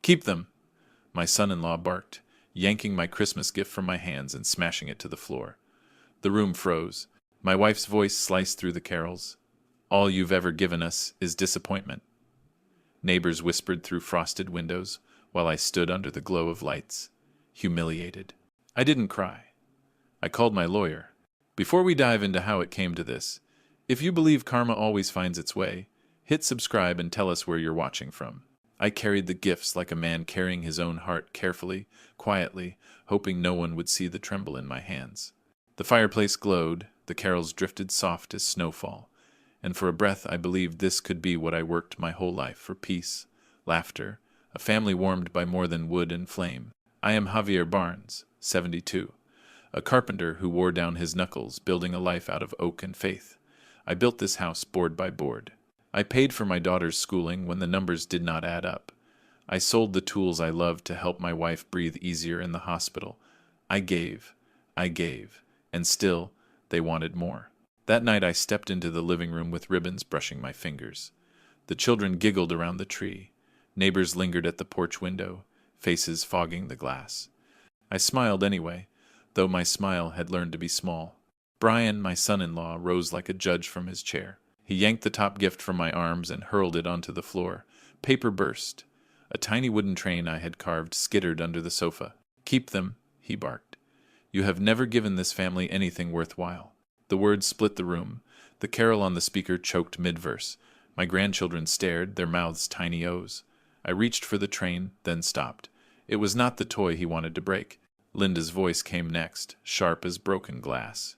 Keep them, my son-in-law barked, yanking my Christmas gift from my hands and smashing it to the floor. The room froze. My wife's voice sliced through the carols. All you've ever given us is disappointment. Neighbors whispered through frosted windows while I stood under the glow of lights, humiliated. I didn't cry. I called my lawyer. Before we dive into how it came to this, if you believe karma always finds its way, hit subscribe and tell us where you're watching from. I carried the gifts like a man carrying his own heart carefully, quietly, hoping no one would see the tremble in my hands. The fireplace glowed, the carols drifted soft as snowfall, and for a breath I believed this could be what I worked my whole life for: peace, laughter, a family warmed by more than wood and flame. I am Javier Barnes, 72, a carpenter who wore down his knuckles building a life out of oak and faith. I built this house board by board. I paid for my daughter's schooling when the numbers did not add up. I sold the tools I loved to help my wife breathe easier in the hospital. I gave, and still, they wanted more. That night I stepped into the living room with ribbons brushing my fingers. The children giggled around the tree. Neighbors lingered at the porch window, faces fogging the glass. I smiled anyway, though my smile had learned to be small. Brian, my son-in-law, rose like a judge from his chair. He yanked the top gift from my arms and hurled it onto the floor. Paper burst. A tiny wooden train I had carved skittered under the sofa. Keep them, he barked. You have never given this family anything worthwhile. The words split the room. The carol on the speaker choked mid-verse. My grandchildren stared, their mouths tiny O's. I reached for the train, then stopped. It was not the toy he wanted to break. Linda's voice came next, sharp as broken glass.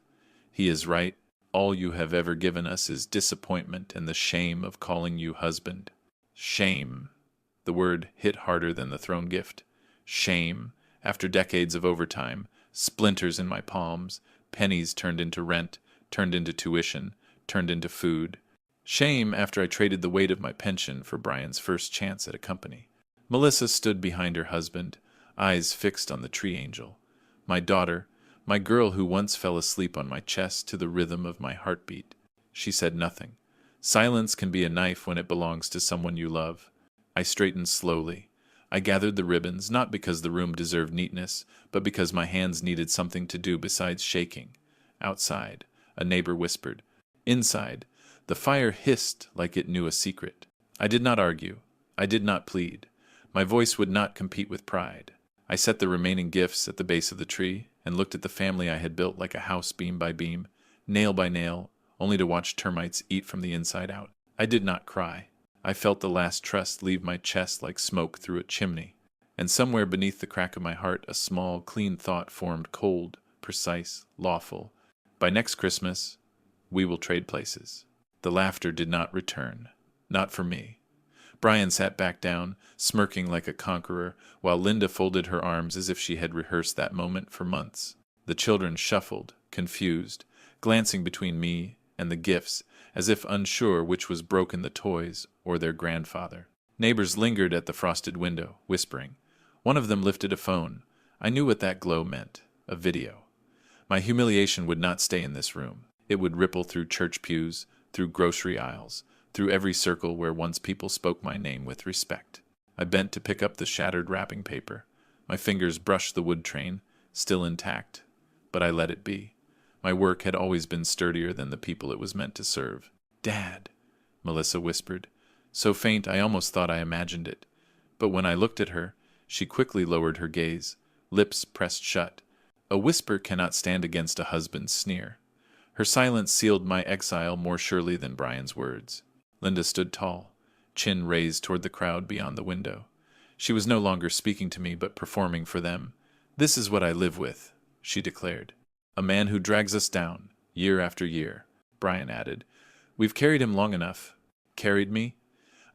He is right. All you have ever given us is disappointment and the shame of calling you husband. Shame. The word hit harder than the thrown gift. Shame. After decades of overtime, splinters in my palms, pennies turned into rent, turned into tuition, turned into food. Shame after I traded the weight of my pension for Brian's first chance at a company. Melissa stood behind her husband, eyes fixed on the tree angel. My daughter, my girl who once fell asleep on my chest to the rhythm of my heartbeat. She said nothing. Silence can be a knife when it belongs to someone you love. I straightened slowly. I gathered the ribbons, not because the room deserved neatness, but because my hands needed something to do besides shaking. Outside, a neighbor whispered. Inside, the fire hissed like it knew a secret. I did not argue. I did not plead. My voice would not compete with pride. I set the remaining gifts at the base of the tree and looked at the family I had built like a house beam by beam, nail by nail, only to watch termites eat from the inside out. I did not cry. I felt the last trust leave my chest like smoke through a chimney, and somewhere beneath the crack of my heart a small, clean thought formed, cold, precise, lawful. By next Christmas, we will trade places. The laughter did not return. Not for me. Brian sat back down, smirking like a conqueror, while Linda folded her arms as if she had rehearsed that moment for months. The children shuffled, confused, glancing between me and the gifts, as if unsure which was broken, the toys or their grandfather. Neighbors lingered at the frosted window, whispering. One of them lifted a phone. I knew what that glow meant. A video. My humiliation would not stay in this room. It would ripple through church pews, through grocery aisles, through every circle where once people spoke my name with respect. I bent to pick up the shattered wrapping paper. My fingers brushed the wood train, still intact, but I let it be. My work had always been sturdier than the people it was meant to serve. Dad, Melissa whispered, so faint I almost thought I imagined it. But when I looked at her, she quickly lowered her gaze, lips pressed shut. A whisper cannot stand against a husband's sneer. Her silence sealed my exile more surely than Brian's words. Linda stood tall, chin raised toward the crowd beyond the window. She was no longer speaking to me but performing for them. This is what I live with, she declared. A man who drags us down, year after year, Brian added. We've carried him long enough. Carried me?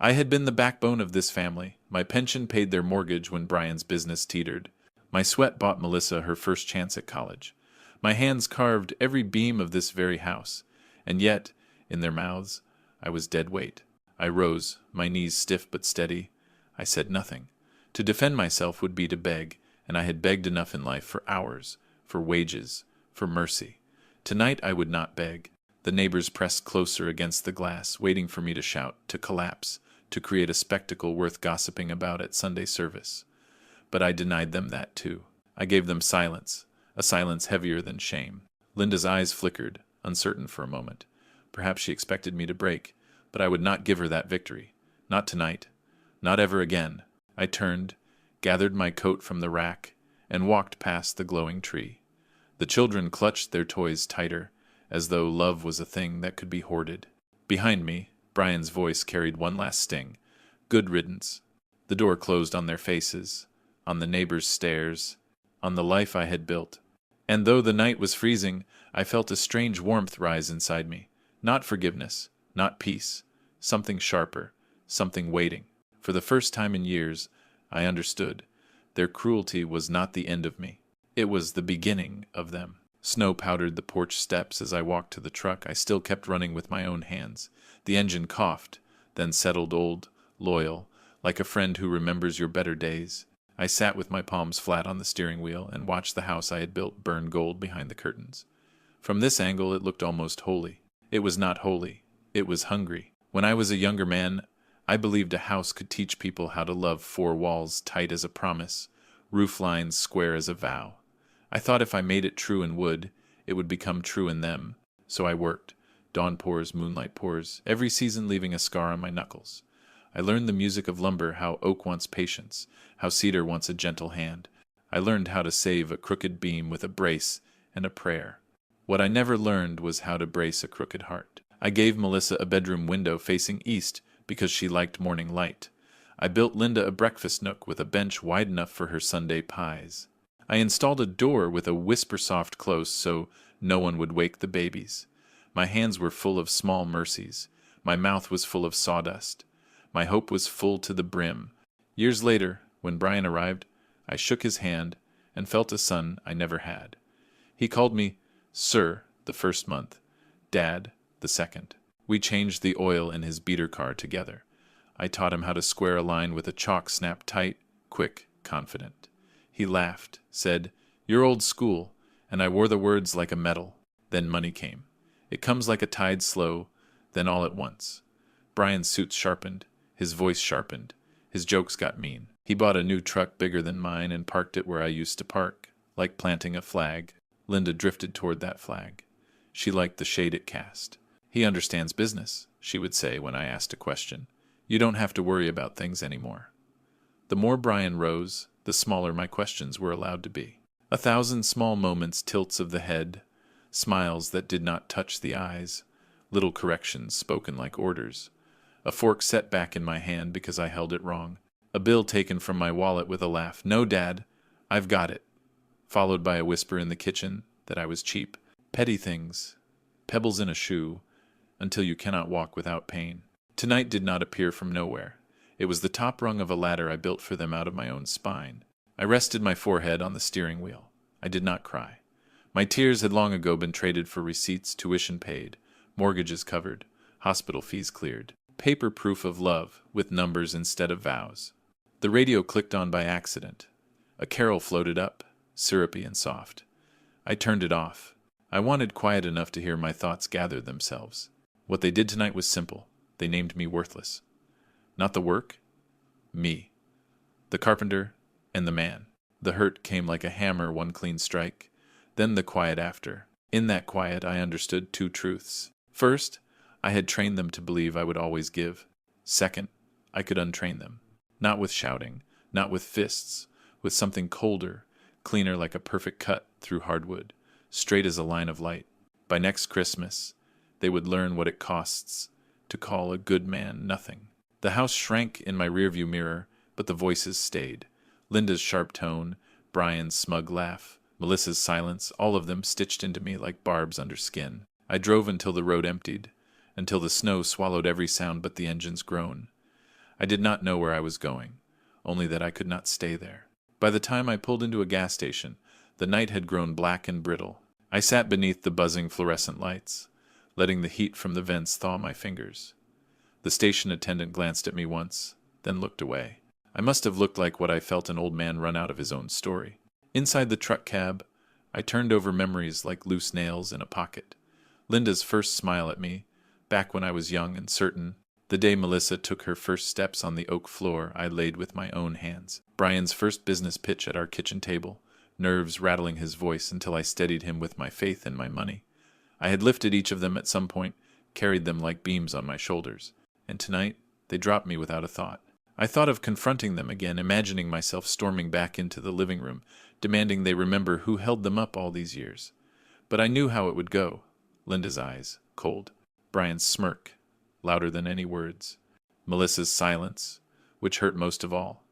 I had been the backbone of this family. My pension paid their mortgage when Brian's business teetered. My sweat bought Melissa her first chance at college. My hands carved every beam of this very house. And yet, in their mouths, I was dead weight. I rose, my knees stiff but steady. I said nothing. To defend myself would be to beg, and I had begged enough in life for hours, for wages, for mercy. Tonight I would not beg. The neighbors pressed closer against the glass, waiting for me to shout, to collapse, to create a spectacle worth gossiping about at Sunday service. But I denied them that too. I gave them silence, a silence heavier than shame. Linda's eyes flickered, uncertain for a moment. Perhaps she expected me to break, but I would not give her that victory. Not tonight. Not ever again. I turned, gathered my coat from the rack, and walked past the glowing tree. The children clutched their toys tighter, as though love was a thing that could be hoarded. Behind me, Brian's voice carried one last sting. Good riddance. The door closed on their faces, on the neighbors' stares, on the life I had built. And though the night was freezing, I felt a strange warmth rise inside me. Not forgiveness, not peace. Something sharper, something waiting. For the first time in years, I understood. Their cruelty was not the end of me. It was the beginning of them. Snow powdered the porch steps as I walked to the truck. I still kept running with my own hands. The engine coughed, then settled old, loyal, like a friend who remembers your better days. I sat with my palms flat on the steering wheel and watched the house I had built burn gold behind the curtains. From this angle it looked almost holy. It was not holy. It was hungry. When I was a younger man, I believed a house could teach people how to love four walls tight as a promise, roof lines square as a vow. I thought if I made it true in wood, it would become true in them. So I worked. Dawn pours, moonlight pours, every season leaving a scar on my knuckles. I learned the music of lumber, how oak wants patience, how cedar wants a gentle hand. I learned how to save a crooked beam with a brace and a prayer. What I never learned was how to brace a crooked heart. I gave Melissa a bedroom window facing east because she liked morning light. I built Linda a breakfast nook with a bench wide enough for her Sunday pies. I installed a door with a whisper-soft close so no one would wake the babies. My hands were full of small mercies. My mouth was full of sawdust. My hope was full to the brim. Years later, when Brian arrived, I shook his hand and felt a son I never had. He called me Sir the first month, Dad the second. We changed the oil in his beater car together. I taught him how to square a line with a chalk snapped tight, quick, confident. He laughed, said, "You're old school," and I wore the words like a medal. Then money came. It comes like a tide slow, then all at once. Brian's suits sharpened, his voice sharpened, his jokes got mean. He bought a new truck bigger than mine and parked it where I used to park, like planting a flag. Linda drifted toward that flag. She liked the shade it cast. "He understands business," she would say when I asked a question. "You don't have to worry about things anymore." The more Brian rose, the smaller my questions were allowed to be. 1,000 small moments, tilts of the head, smiles that did not touch the eyes, little corrections spoken like orders. A fork set back in my hand because I held it wrong. A bill taken from my wallet with a laugh. "No, Dad, I've got it." Followed by a whisper in the kitchen that I was cheap. Petty things, pebbles in a shoe, until you cannot walk without pain. Tonight did not appear from nowhere. It was the top rung of a ladder I built for them out of my own spine. I rested my forehead on the steering wheel. I did not cry. My tears had long ago been traded for receipts, tuition paid, mortgages covered, hospital fees cleared, paper proof of love with numbers instead of vows. The radio clicked on by accident. A carol floated up, syrupy and soft. I turned it off. I wanted quiet enough to hear my thoughts gather themselves. What they did tonight was simple. They named me worthless. Not the work, me. The carpenter and the man. The hurt came like a hammer, one clean strike. Then the quiet after. In that quiet I understood two truths. First, I had trained them to believe I would always give. Second, I could untrain them. Not with shouting, not with fists, with something colder, cleaner like a perfect cut through hardwood, straight as a line of light. By next Christmas, they would learn what it costs to call a good man nothing. The house shrank in my rearview mirror, but the voices stayed. Linda's sharp tone, Brian's smug laugh, Melissa's silence, all of them stitched into me like barbs under skin. I drove until the road emptied, until the snow swallowed every sound but the engine's groan. I did not know where I was going, only that I could not stay there. By the time I pulled into a gas station, the night had grown black and brittle. I sat beneath the buzzing fluorescent lights, letting the heat from the vents thaw my fingers. The station attendant glanced at me once, then looked away. I must have looked like what I felt an old man run out of his own story. Inside the truck cab, I turned over memories like loose nails in a pocket. Linda's first smile at me, back when I was young and certain, The day Melissa took her first steps on the oak floor, I laid with my own hands. Brian's first business pitch at our kitchen table, nerves rattling his voice until I steadied him with my faith and my money. I had lifted each of them at some point, carried them like beams on my shoulders, and tonight they dropped me without a thought. I thought of confronting them again, imagining myself storming back into the living room, demanding they remember who held them up all these years. But I knew how it would go. Linda's eyes, cold. Brian's smirk, louder than any words. Melissa's silence, which hurt most of all.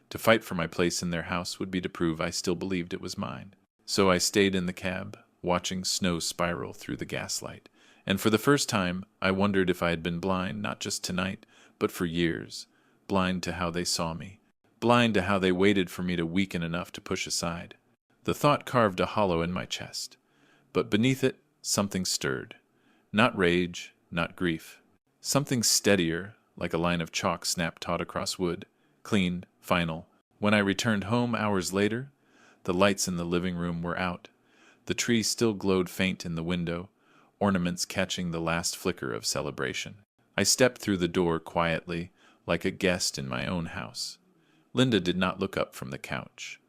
To fight for my place in their house would be to prove I still believed it was mine. So I stayed in the cab, watching snow spiral through the gaslight. And for the first time, I wondered if I had been blind, not just tonight, but for years. Blind to how they saw me. Blind to how they waited for me to weaken enough to push aside. The thought carved a hollow in my chest. But beneath it, something stirred. Not rage, not grief. Something steadier, like a line of chalk snapped taut across wood. Clean, final. When I returned home hours later, the lights in the living room were out. The tree still glowed faint in the window, ornaments catching the last flicker of celebration. I stepped through the door quietly, like a guest in my own house. Linda did not look up from the couch.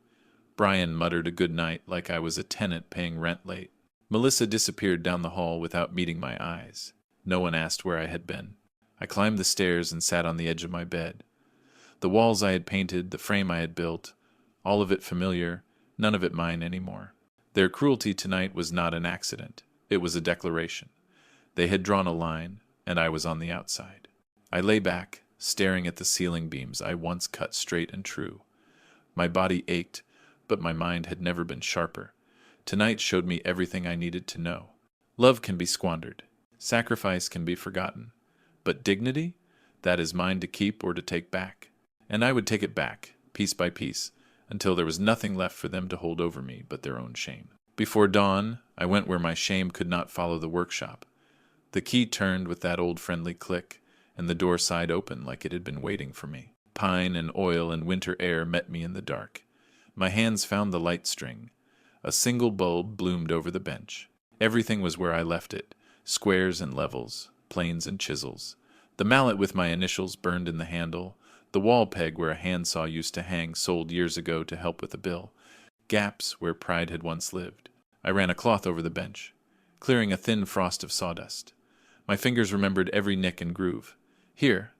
Brian muttered a good night like I was a tenant paying rent late. Melissa disappeared down the hall without meeting my eyes. No one asked where I had been. I climbed the stairs and sat on the edge of my bed. The walls I had painted, the frame I had built, all of it familiar, none of it mine anymore. Their cruelty tonight was not an accident. It was a declaration. They had drawn a line, and I was on the outside. I lay back, staring at the ceiling beams I once cut straight and true. My body ached, but my mind had never been sharper. Tonight showed me everything I needed to know. Love can be squandered. Sacrifice can be forgotten. But dignity? That is mine to keep or to take back. And I would take it back, piece by piece, until there was nothing left for them to hold over me but their own shame. Before dawn, I went where my shame could not follow the workshop. The key turned with that old friendly click, and the door sighed open like it had been waiting for me. Pine and oil and winter air met me in the dark. My hands found the light string. A single bulb bloomed over the bench. Everything was where I left it, squares and levels, planes and chisels. The mallet with my initials burned in the handle, the wall peg where a handsaw used to hang sold years ago to help with a bill, gaps where pride had once lived. I ran a cloth over the bench, clearing a thin frost of sawdust. My fingers remembered every nick and groove. Here,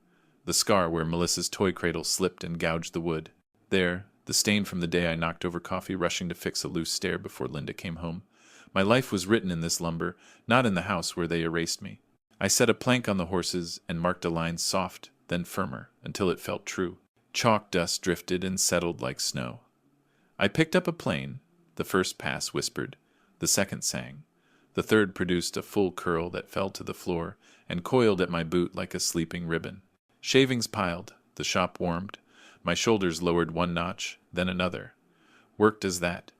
the scar where Melissa's toy cradle slipped and gouged the wood. There, the stain from the day I knocked over coffee rushing to fix a loose stair before Linda came home. My life was written in this lumber, not in the house where they erased me. I set a plank on the horses and marked a line soft, then firmer, until it felt true. Chalk dust drifted and settled like snow. I picked up a plane. The first pass whispered. The second sang. The third produced a full curl that fell to the floor and coiled at my boot like a sleeping ribbon. Shavings piled. The shop warmed. My shoulders lowered one notch, then another. Worked as that.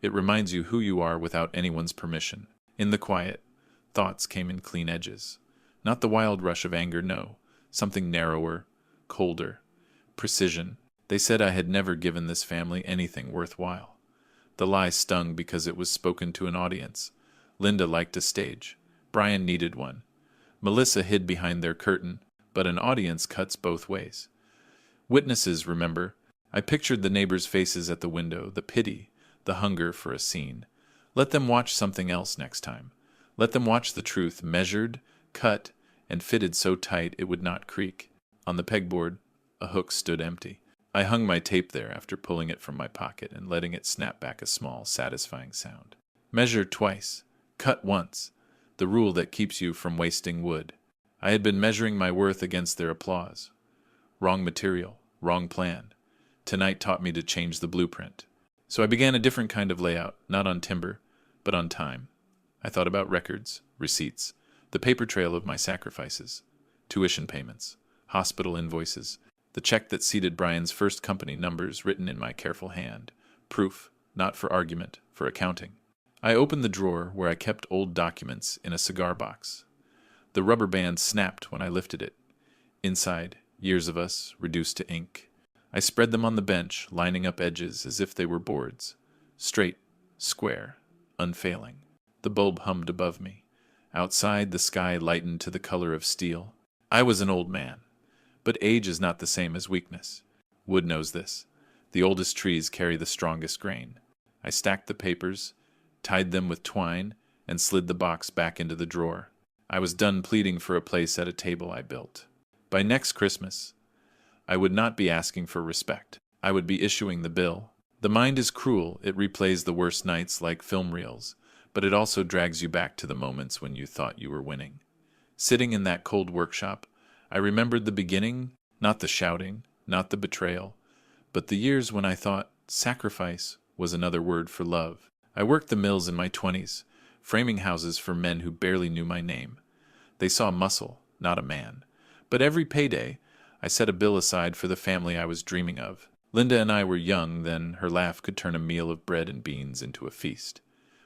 It reminds you who you are without anyone's permission. In the quiet, thoughts came in clean edges. Not the wild rush of anger, no. Something narrower, colder. Precision. They said I had never given this family anything worthwhile. The lie stung because it was spoken to an audience. Linda liked a stage. Brian needed one. Melissa hid behind their curtain, but an audience cuts both ways. Witnesses, remember. I pictured the neighbors' faces at the window, the pity, the hunger for a scene. Let them watch something else next time. Let them watch the truth, measured, cut, and fitted so tight it would not creak. On the pegboard, a hook stood empty. I hung my tape there after pulling it from my pocket and letting it snap back a small, satisfying sound. Measure twice. Cut once. The rule that keeps you from wasting wood. I had been measuring my worth against their applause. Wrong material, wrong plan. Tonight taught me to change the blueprint. So I began a different kind of layout, not on timber, but on time. I thought about records, receipts, the paper trail of my sacrifices, tuition payments, hospital invoices, the check that seated Brian's first company numbers written in my careful hand. Proof, not for argument, for accounting. I opened the drawer where I kept old documents in a cigar box. The rubber band snapped when I lifted it. Inside, years of us, reduced to ink. I spread them on the bench, lining up edges as if they were boards. Straight, square, unfailing. The bulb hummed above me. Outside, the sky lightened to the color of steel. I was an old man, But age is not the same as weakness. Wood knows this. The oldest trees carry the strongest grain. I stacked the papers, tied them with twine, and slid the box back into the drawer. I was done pleading for a place at a table I built. By next Christmas, I would not be asking for respect. I would be issuing the bill. The mind is cruel. It replays the worst nights like film reels, but it also drags you back to the moments when you thought you were winning. Sitting in that cold workshop, I remembered the beginning, not the shouting, not the betrayal, but the years when I thought sacrifice was another word for love. I worked the mills in my 20s, framing houses for men who barely knew my name. They saw muscle, not a man. But every payday, I set a bill aside for the family I was dreaming of. Linda and I were young, then her laugh could turn a meal of bread and beans into a feast.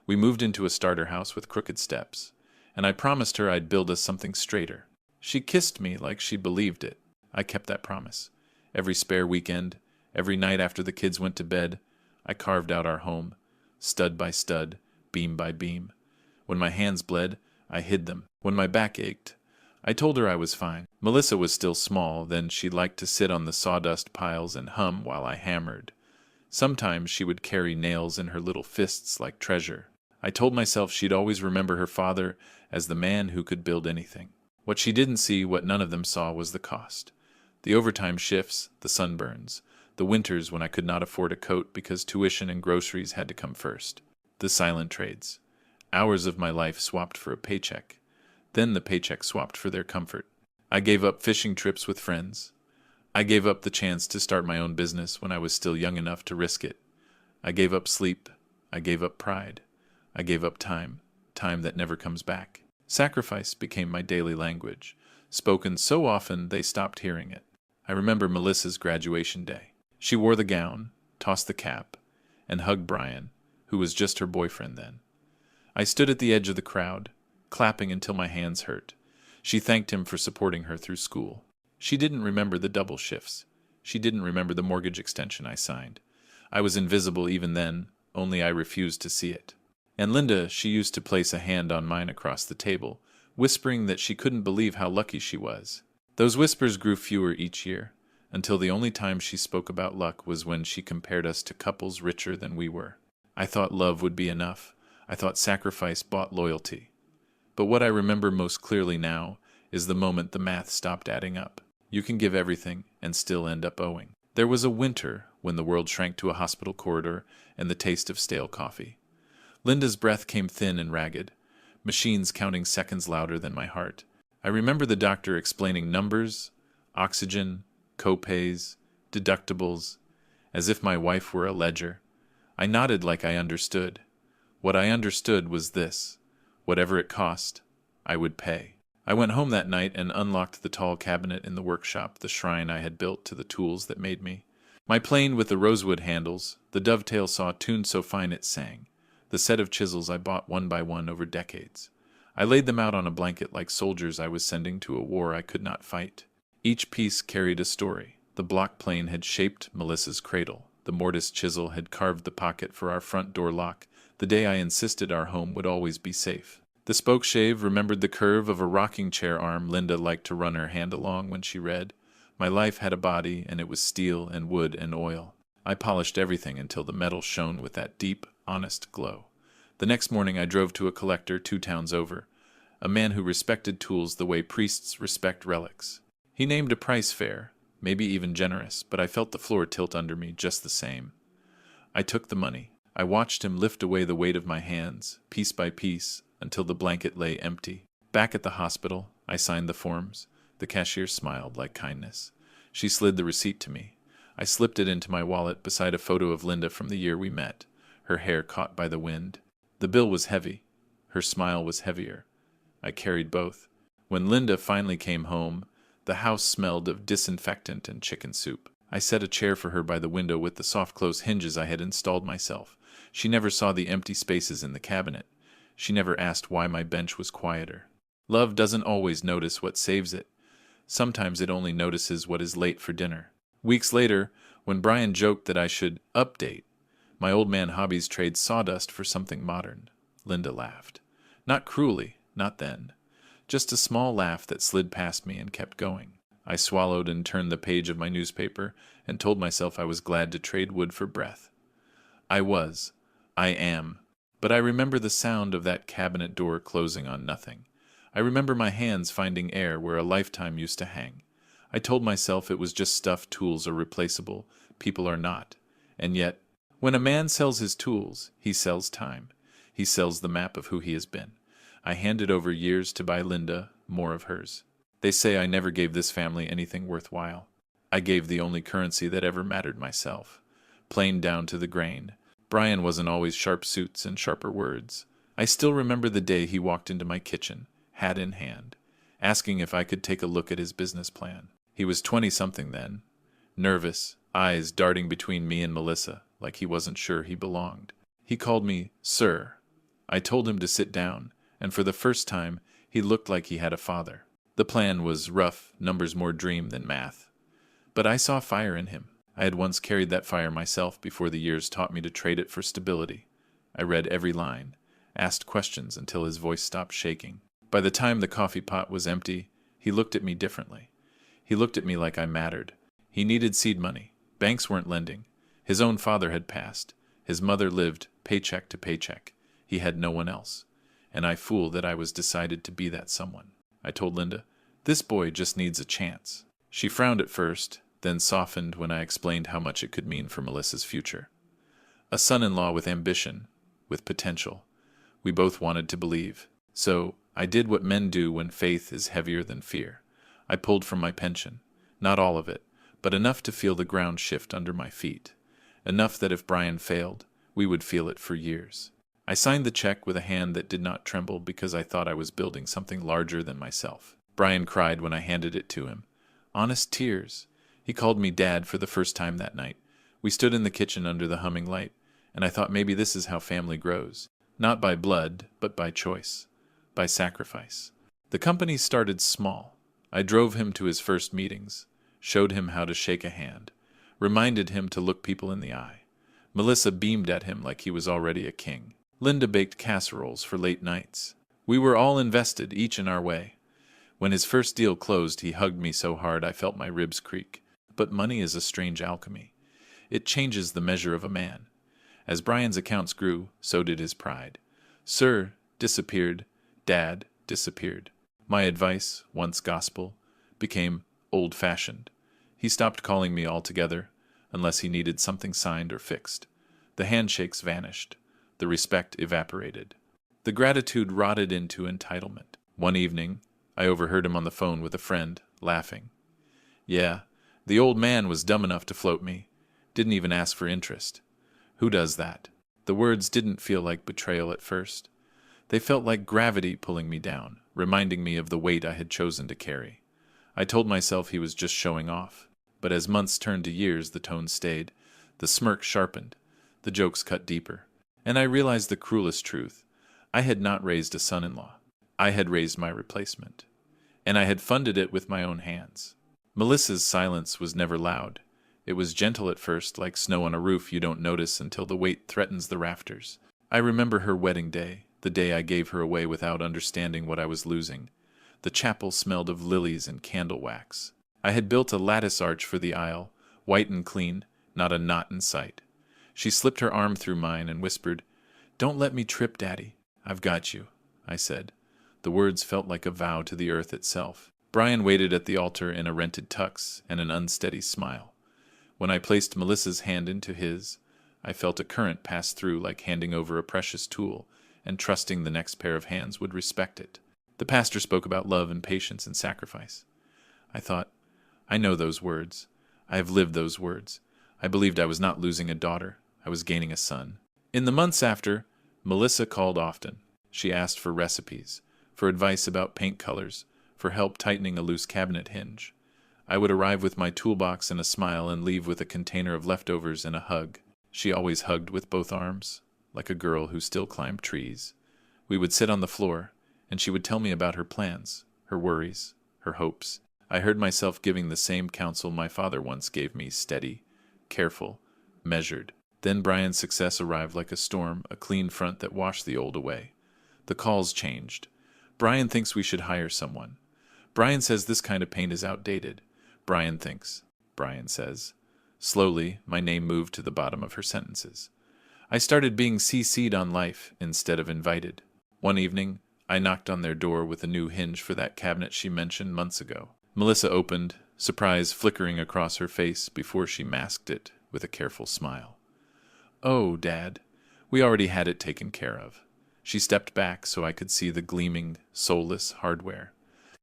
We moved into a starter house with crooked steps, and I promised her I'd build us something straighter. She kissed me like she believed it. I kept that promise. Every spare weekend, every night after the kids went to bed, I carved out our home, stud by stud, beam by beam. When my hands bled, I hid them. When my back ached, I told her I was fine. Melissa was still small, then she liked to sit on the sawdust piles and hum while I hammered. Sometimes she would carry nails in her little fists like treasure. I told myself she'd always remember her father as the man who could build anything. What she didn't see, what none of them saw, was the cost. The overtime shifts, the sunburns, the winters when I could not afford a coat because tuition and groceries had to come first. The silent trades. Hours of my life swapped for a paycheck. Then the paycheck swapped for their comfort. I gave up fishing trips with friends. I gave up the chance to start my own business when I was still young enough to risk it. I gave up sleep. I gave up pride. I gave up time, time that never comes back. Sacrifice became my daily language, spoken so often they stopped hearing it. I remember Melissa's graduation day. She wore the gown, tossed the cap, and hugged Brian, who was just her boyfriend then. I stood at the edge of the crowd, clapping until my hands hurt. She thanked him for supporting her through school. She didn't remember the double shifts. She didn't remember the mortgage extension I signed. I was invisible even then, only I refused to see it. And Linda, she used to place a hand on mine across the table, whispering that she couldn't believe how lucky she was. Those whispers grew fewer each year, until the only time she spoke about luck was when she compared us to couples richer than we were. I thought love would be enough. I thought sacrifice bought loyalty. But what I remember most clearly now is the moment the math stopped adding up. You can give everything and still end up owing. There was a winter when the world shrank to a hospital corridor and the taste of stale coffee. Linda's breath came thin and ragged, machines counting seconds louder than my heart. I remember the doctor explaining numbers, oxygen, co-pays, deductibles, as if my wife were a ledger. I nodded like I understood. What I understood was this: whatever it cost, I would pay. I went home that night and unlocked the tall cabinet in the workshop, the shrine I had built to the tools that made me. My plane with the rosewood handles, the dovetail saw tuned so fine it sang, the set of chisels I bought one by one over decades. I laid them out on a blanket like soldiers I was sending to a war I could not fight. Each piece carried a story. The block plane had shaped Melissa's cradle. The mortise chisel had carved the pocket for our front door lock, the day I insisted our home would always be safe. The spokeshave remembered the curve of a rocking chair arm Linda liked to run her hand along when she read. My life had a body, and it was steel and wood and oil. I polished everything until the metal shone with that deep, honest glow. The next morning I drove to a collector 2 towns over, a man who respected tools the way priests respect relics. He named a price fair, maybe even generous, but I felt the floor tilt under me just the same. I took the money. I watched him lift away the weight of my hands, piece by piece, until the blanket lay empty. Back at the hospital, I signed the forms. The cashier smiled like kindness. She slid the receipt to me. I slipped it into my wallet beside a photo of Linda from the year we met, her hair caught by the wind. The bill was heavy. Her smile was heavier. I carried both. When Linda finally came home, the house smelled of disinfectant and chicken soup. I set a chair for her by the window with the soft-close hinges I had installed myself. She never saw the empty spaces in the cabinet. She never asked why my bench was quieter. Love doesn't always notice what saves it. Sometimes it only notices what is late for dinner. Weeks later, when Brian joked that I should update, my old man hobbies trade sawdust for something modern, Linda laughed. Not cruelly, not then. Just a small laugh that slid past me and kept going. I swallowed and turned the page of my newspaper and told myself I was glad to trade wood for breath. I was. I am. But I remember the sound of that cabinet door closing on nothing. I remember my hands finding air where a lifetime used to hang. I told myself it was just stuff. Tools are replaceable, people are not. And yet, when a man sells his tools, he sells time. He sells the map of who he has been. I handed over years to buy Linda more of hers. They say I never gave this family anything worthwhile. I gave the only currency that ever mattered, myself. Plain down to the grain. Brian wasn't always sharp suits and sharper words. I still remember the day he walked into my kitchen, hat in hand, asking if I could take a look at his business plan. He was 20-something then, nervous, eyes darting between me and Melissa, like he wasn't sure he belonged. He called me Sir. I told him to sit down, and for the first time, he looked like he had a father. The plan was rough, numbers more dream than math. But I saw fire in him. I had once carried that fire myself before the years taught me to trade it for stability. I read every line, asked questions until his voice stopped shaking. By the time the coffee pot was empty, he looked at me differently. He looked at me like I mattered. He needed seed money. Banks weren't lending. His own father had passed. His mother lived paycheck to paycheck. He had no one else. And I fooled that I was decided to be that someone. I told Linda, "This boy just needs a chance." She frowned at first, then softened when I explained how much it could mean for Melissa's future. A son-in-law with ambition, with potential. We both wanted to believe. So I did what men do when faith is heavier than fear. I pulled from my pension. Not all of it, but enough to feel the ground shift under my feet. Enough that if Brian failed, we would feel it for years. I signed the check with a hand that did not tremble because I thought I was building something larger than myself. Brian cried when I handed it to him. Honest tears. He called me Dad for the first time that night. We stood in the kitchen under the humming light, and I thought maybe this is how family grows. Not by blood, but by choice. By sacrifice. The company started small. I drove him to his first meetings, showed him how to shake a hand, reminded him to look people in the eye. Melissa beamed at him like he was already a king. Linda baked casseroles for late nights. We were all invested, each in our way. When his first deal closed, he hugged me so hard I felt my ribs creak. But money is a strange alchemy. It changes the measure of a man. As Brian's accounts grew, so did his pride. Sir disappeared. Dad disappeared. My advice, once gospel, became old-fashioned. He stopped calling me altogether, unless he needed something signed or fixed. The handshakes vanished. The respect evaporated. The gratitude rotted into entitlement. One evening, I overheard him on the phone with a friend, laughing. Yeah, the old man was dumb enough to float me. Didn't even ask for interest. Who does that? The words didn't feel like betrayal at first. They felt like gravity pulling me down, reminding me of the weight I had chosen to carry. I told myself he was just showing off. But as months turned to years, the tone stayed. The smirk sharpened. The jokes cut deeper. And I realized the cruelest truth. I had not raised a son-in-law. I had raised my replacement. And I had funded it with my own hands. Melissa's silence was never loud. It was gentle at first, like snow on a roof you don't notice until the weight threatens the rafters. I remember her wedding day, the day I gave her away without understanding what I was losing. The chapel smelled of lilies and candle wax. I had built a lattice arch for the aisle, white and clean, not a knot in sight. She slipped her arm through mine and whispered, "Don't let me trip, Daddy. I've got you," I said. The words felt like a vow to the earth itself. Brian waited at the altar in a rented tux and an unsteady smile. When I placed Melissa's hand into his, I felt a current pass through like handing over a precious tool and trusting the next pair of hands would respect it. The pastor spoke about love and patience and sacrifice. I thought, I know those words. I have lived those words. I believed I was not losing a daughter. I was gaining a son. In the months after, Melissa called often. She asked for recipes, for advice about paint colors, for help tightening a loose cabinet hinge. I would arrive with my toolbox and a smile and leave with a container of leftovers and a hug. She always hugged with both arms, like a girl who still climbed trees. We would sit on the floor, and she would tell me about her plans, her worries, her hopes. I heard myself giving the same counsel my father once gave me, steady, careful, measured. Then Brian's success arrived like a storm, a clean front that washed the old away. The calls changed. Brian thinks we should hire someone. Brian says this kind of paint is outdated. Brian thinks, Brian says. Slowly, my name moved to the bottom of her sentences. I started being CC'd on life instead of invited. One evening, I knocked on their door with a new hinge for that cabinet she mentioned months ago. Melissa opened, surprise flickering across her face before she masked it with a careful smile. "Oh, Dad, we already had it taken care of." She stepped back so I could see the gleaming, soulless hardware.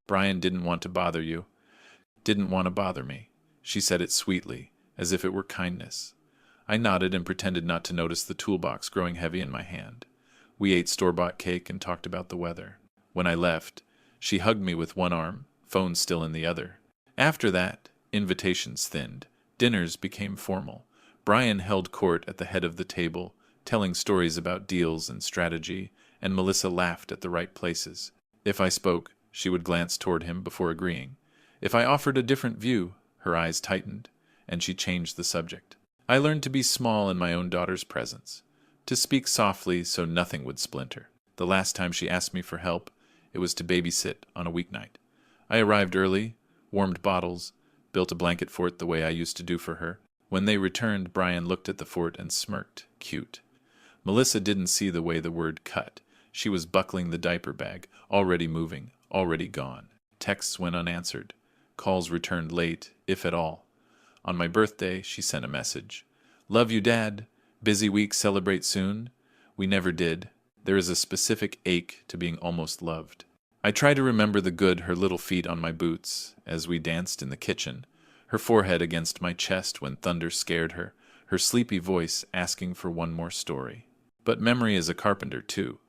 "Brian didn't want to bother you. Didn't want to bother me." She said it sweetly, as if it were kindness. I nodded and pretended not to notice the toolbox growing heavy in my hand. We ate store-bought cake and talked about the weather. When I left, she hugged me with one arm, phone still in the other. After that, invitations thinned. Dinners became formal. Brian held court at the head of the table, telling stories about deals and strategy, and Melissa laughed at the right places. If I spoke, she would glance toward him before agreeing. If I offered a different view, her eyes tightened, and she changed the subject. I learned to be small in my own daughter's presence, to speak softly so nothing would splinter. The last time she asked me for help, it was to babysit on a weeknight. I arrived early, warmed bottles, built a blanket fort the way I used to do for her. When they returned, Brian looked at the fort and smirked, cute. Melissa didn't see the way the word cut. She was buckling the diaper bag, already moving, already gone. Texts went unanswered. Calls returned late, if at all. On my birthday, she sent a message. "Love you, Dad. Busy week, celebrate soon." We never did. There is a specific ache to being almost loved. I try to remember the good her little feet on my boots as we danced in the kitchen, her forehead against my chest when thunder scared her, her sleepy voice asking for one more story. But memory is a carpenter, too.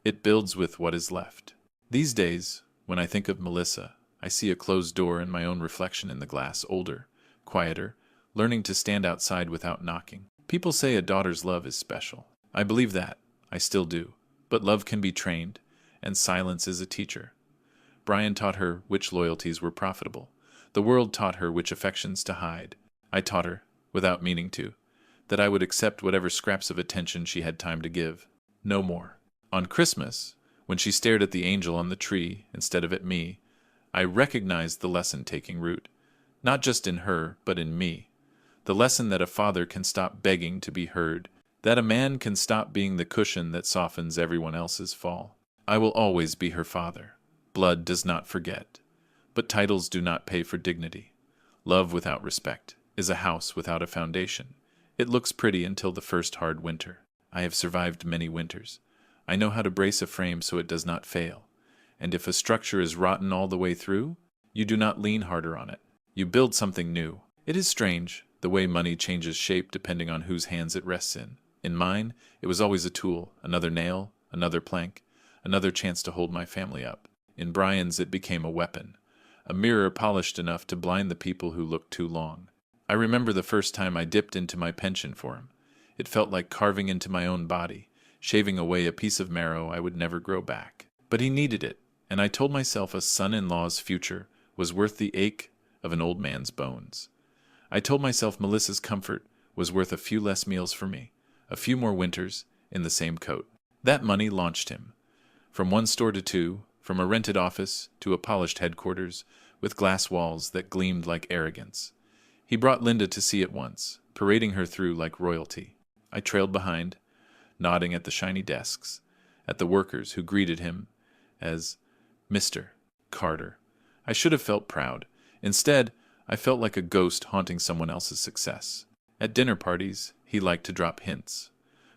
It builds with what is left. These days, when I think of Melissa, I see a closed door and my own reflection in the glass, older, quieter, learning to stand outside without knocking. People say a daughter's love is special. I believe that. I still do. But love can be trained, and silence is a teacher. Brian taught her which loyalties were profitable. The world taught her which affections to hide. I taught her, without meaning to, that I would accept whatever scraps of attention she had time to give. No more. On Christmas, when she stared at the angel on the tree instead of at me, I recognized the lesson taking root. Not just in her, but in me. The lesson that a father can stop begging to be heard, that a man can stop being the cushion that softens everyone else's fall. I will always be her father. Blood does not forget. But titles do not pay for dignity. Love without respect is a house without a foundation. It looks pretty until the first hard winter. I have survived many winters. I know how to brace a frame so it does not fail. And if a structure is rotten all the way through, you do not lean harder on it. You build something new. It is strange, the way money changes shape depending on whose hands it rests in. In mine, it was always a tool, another nail, another plank, another chance to hold my family up. In Brian's, it became a weapon, a mirror polished enough to blind the people who looked too long. I remember the first time I dipped into my pension for him. It felt like carving into my own body, shaving away a piece of marrow I would never grow back. But he needed it, and I told myself a son-in-law's future was worth the ache of an old man's bones. I told myself Melissa's comfort was worth a few less meals for me, a few more winters in the same coat. That money launched him. From one store to two, from a rented office to a polished headquarters with glass walls that gleamed like arrogance. He brought Linda to see it once, parading her through like royalty. I trailed behind, nodding at the shiny desks, at the workers who greeted him as Mr. Carter. I should have felt proud. Instead, I felt like a ghost haunting someone else's success. At dinner parties, he liked to drop hints.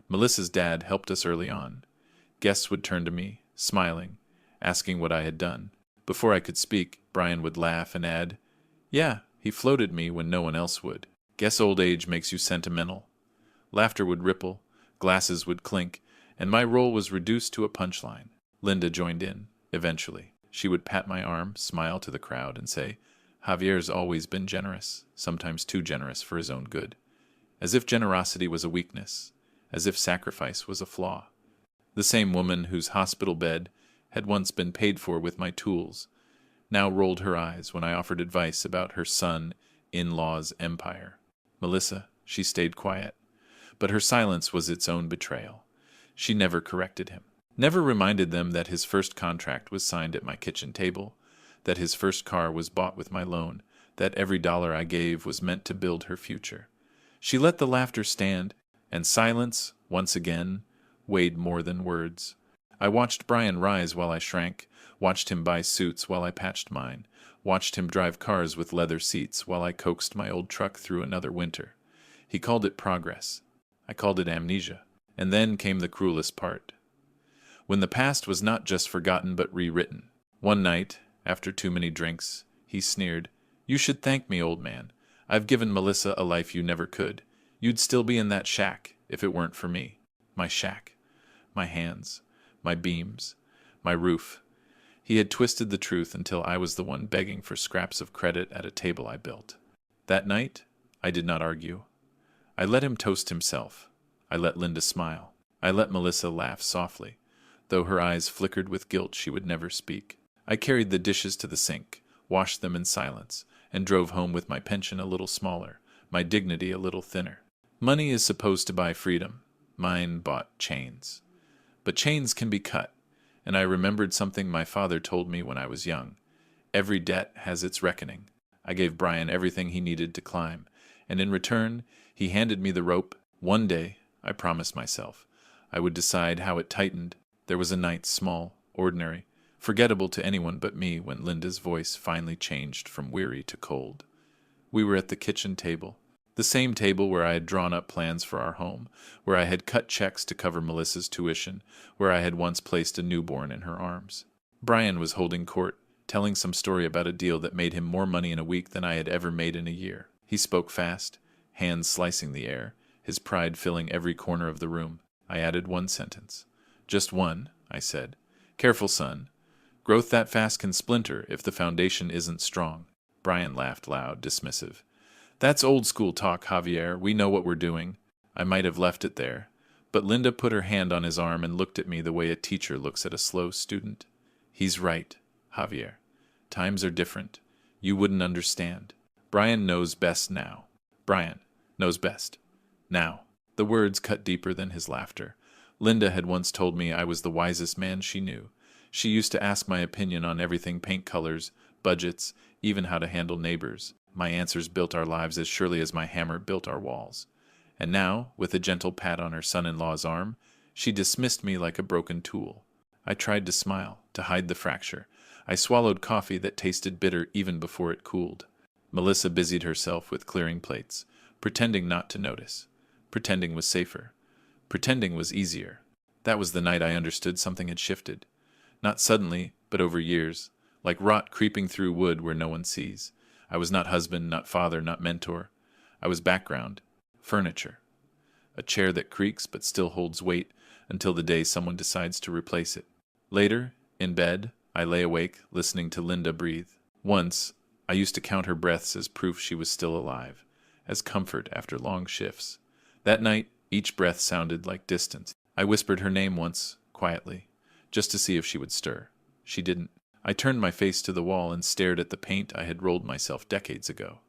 Melissa's dad helped us early on. Guests would turn to me, smiling, asking what I had done. Before I could speak, Brian would laugh and add, "Yeah, he floated me when no one else would. Guess old age makes you sentimental." Laughter would ripple, glasses would clink, and my role was reduced to a punchline. Linda joined in, eventually. She would pat my arm, smile to the crowd, and say, "Javier's always been generous, sometimes too generous for his own good." As if generosity was a weakness, as if sacrifice was a flaw. The same woman whose hospital bed had once been paid for with my tools now rolled her eyes when I offered advice about her son-in-law's empire. Melissa, she stayed quiet, but her silence was its own betrayal. She never corrected him, never reminded them that his first contract was signed at my kitchen table, that his first car was bought with my loan, that every dollar I gave was meant to build her future. She let the laughter stand, and silence, once again, weighed more than words. I watched Brian rise while I shrank, watched him buy suits while I patched mine, watched him drive cars with leather seats while I coaxed my old truck through another winter. He called it progress. I called it amnesia. And then came the cruelest part. When the past was not just forgotten but rewritten. One night, after too many drinks, he sneered, "You should thank me, old man. I've given Melissa a life you never could. You'd still be in that shack if it weren't for me." My shack. My hands. My beams. My roof. He had twisted the truth until I was the one begging for scraps of credit at a table I built. That night, I did not argue. I let him toast himself. I let Linda smile. I let Melissa laugh softly, though her eyes flickered with guilt she would never speak. I carried the dishes to the sink, washed them in silence, and drove home with my pension a little smaller, my dignity a little thinner. Money is supposed to buy freedom. Mine bought chains. But chains can be cut, and I remembered something my father told me when I was young. Every debt has its reckoning. I gave Brian everything he needed to climb, and in return, he handed me the rope. One day, I promised myself, I would decide how it tightened. There was a night small, ordinary, forgettable to anyone but me when Linda's voice finally changed from weary to cold. We were at the kitchen table, the same table where I had drawn up plans for our home, where I had cut checks to cover Melissa's tuition, where I had once placed a newborn in her arms. Brian was holding court, telling some story about a deal that made him more money in a week than I had ever made in a year. He spoke fast, hands slicing the air, his pride filling every corner of the room. I added one sentence. "Just one," I said. "Careful, son. Growth that fast can splinter if the foundation isn't strong." Brian laughed loud, dismissive. "That's old school talk, Javier. We know what we're doing." I might have left it there, but Linda put her hand on his arm and looked at me the way a teacher looks at a slow student. "He's right, Javier. Times are different. You wouldn't understand. Brian knows best now. Brian knows best. Now." The words cut deeper than his laughter. Linda had once told me I was the wisest man she knew. She used to ask my opinion on everything: paint colors, budgets, even how to handle neighbors. My answers built our lives as surely as my hammer built our walls. And now, with a gentle pat on her son-in-law's arm, she dismissed me like a broken tool. I tried to smile, to hide the fracture. I swallowed coffee that tasted bitter even before it cooled. Melissa busied herself with clearing plates, pretending not to notice. Pretending was safer. Pretending was easier. That was the night I understood something had shifted. Not suddenly, but over years, like rot creeping through wood where no one sees. I was not husband, not father, not mentor. I was background, furniture. A chair that creaks but still holds weight until the day someone decides to replace it. Later, in bed, I lay awake, listening to Linda breathe. Once, I used to count her breaths as proof she was still alive, as comfort after long shifts. That night, each breath sounded like distance. I whispered her name once, quietly, just to see if she would stir. She didn't. I turned my face to the wall and stared at the paint I had rolled myself decades ago.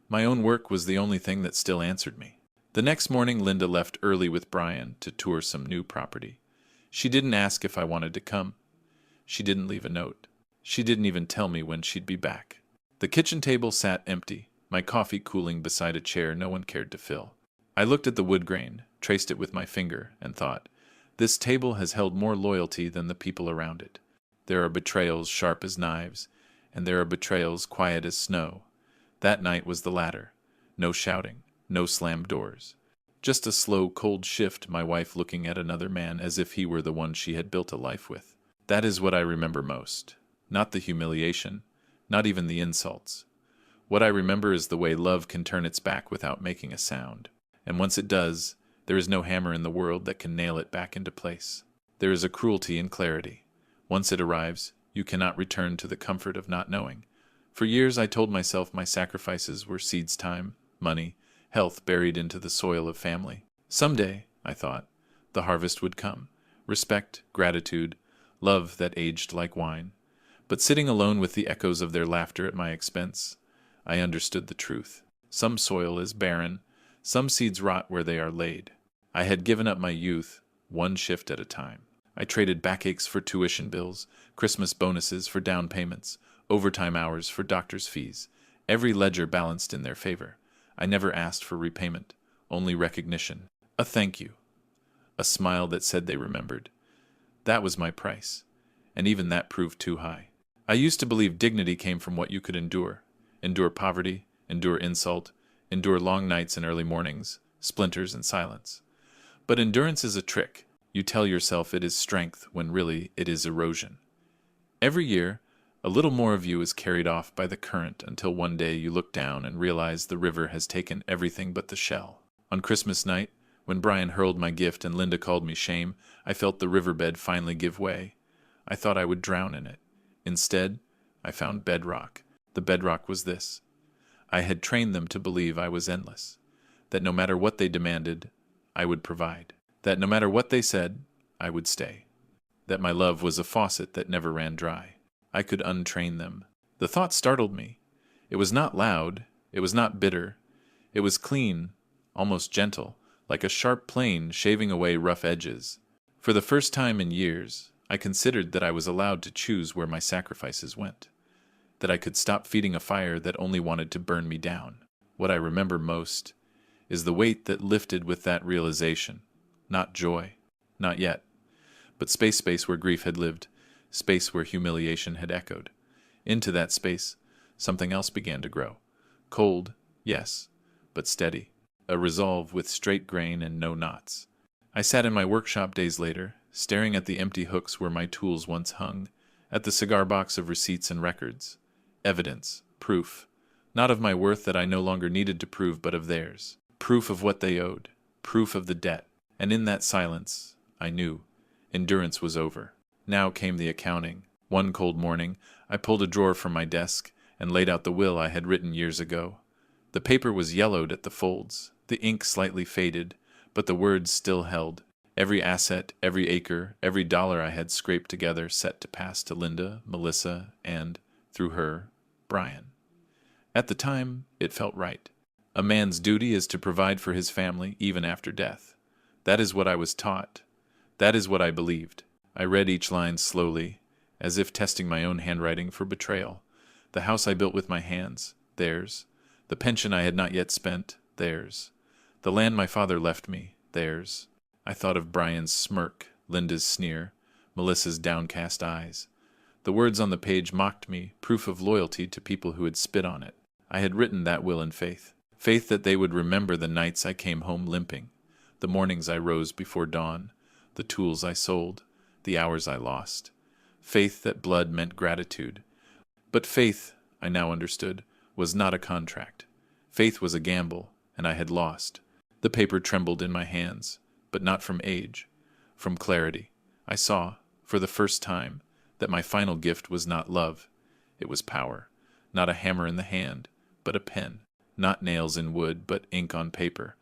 My own work was the only thing that still answered me. The next morning, Linda left early with Brian to tour some new property. She didn't ask if I wanted to come. She didn't leave a note. She didn't even tell me when she'd be back. The kitchen table sat empty, my coffee cooling beside a chair no one cared to fill. I looked at the wood grain, traced it with my finger, and thought, this table has held more loyalty than the people around it. There are betrayals sharp as knives, and there are betrayals quiet as snow. That night was the latter. No shouting, no slammed doors. Just a slow, cold shift, my wife looking at another man as if he were the one she had built a life with. That is what I remember most. Not the humiliation, not even the insults. What I remember is the way love can turn its back without making a sound. And once it does, there is no hammer in the world that can nail it back into place. There is a cruelty in clarity. Once it arrives, you cannot return to the comfort of not knowing. For years I told myself my sacrifices were seeds time, money, health buried into the soil of family. Someday, I thought, the harvest would come. Respect, gratitude, love that aged like wine. But sitting alone with the echoes of their laughter at my expense, I understood the truth. Some soil is barren, some seeds rot where they are laid. I had given up my youth, one shift at a time. I traded backaches for tuition bills, Christmas bonuses for down payments, overtime hours for doctor's fees. every ledger balanced in their favor. I never asked for repayment, only recognition, a thank you, a smile that said they remembered. That was my price, and even that proved too high. I used to believe dignity came from what you could endure. Endure poverty, endure insult, endure long nights and early mornings, splinters and silence. But endurance is a trick. You tell yourself it is strength when really it is erosion. Every year, a little more of you is carried off by the current until one day you look down and realize the river has taken everything but the shell. On Christmas night, when Brian hurled my gift and Linda called me shame, I felt the riverbed finally give way. I thought I would drown in it. Instead, I found bedrock. The bedrock was this. I had trained them to believe I was endless, that no matter what they demanded, I would provide, that no matter what they said, I would stay, that my love was a faucet that never ran dry. I could untrain them. The thought startled me. It was not loud, it was not bitter, it was clean, almost gentle, like a sharp plane shaving away rough edges. For the first time in years, I considered that I was allowed to choose where my sacrifices went, that I could stop feeding a fire that only wanted to burn me down. What I remember most is the weight that lifted with that realization. Not joy, not yet, but space where grief had lived, space where humiliation had echoed. Into that space, something else began to grow. Cold, yes, but steady. A resolve with straight grain and no knots. I sat in my workshop days later, staring at the empty hooks where my tools once hung, at the cigar box of receipts and records. Evidence, proof, not of my worth that I no longer needed to prove, but of theirs. Proof of what they owed, proof of the debt. And in that silence, I knew, endurance was over. Now came the accounting. One cold morning, I pulled a drawer from my desk and laid out the will I had written years ago. The paper was yellowed at the folds, the ink slightly faded, but the words still held. Every asset, every acre, every dollar I had scraped together set to pass to Linda, Melissa, and, through her, Brian. At the time, it felt right. A man's duty is to provide for his family even after death. That is what I was taught. That is what I believed. I read each line slowly, as if testing my own handwriting for betrayal. The house I built with my hands, theirs. The pension I had not yet spent, theirs. The land my father left me, theirs. I thought of Brian's smirk, Linda's sneer, Melissa's downcast eyes. The words on the page mocked me, proof of loyalty to people who had spit on it. I had written that will in faith. Faith that they would remember the nights I came home limping, the mornings I rose before dawn, the tools I sold, the hours I lost. Faith that blood meant gratitude. But faith, I now understood, was not a contract. Faith was a gamble, and I had lost. The paper trembled in my hands, but not from age, from clarity. I saw, for the first time, that my final gift was not love. It was power, not a hammer in the hand, but a pen, not nails in wood, but ink on paper.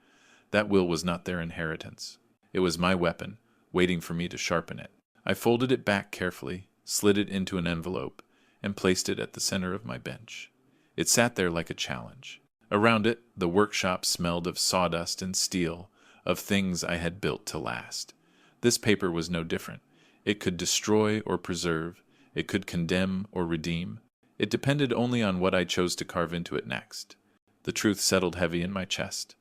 That will was not their inheritance. It was my weapon, waiting for me to sharpen it. I folded it back carefully, slid it into an envelope, and placed it at the center of my bench. It sat there like a challenge. Around it, the workshop smelled of sawdust and steel, of things I had built to last. This paper was no different. It could destroy or preserve. It could condemn or redeem. It depended only on what I chose to carve into it next. The truth settled heavy in my chest.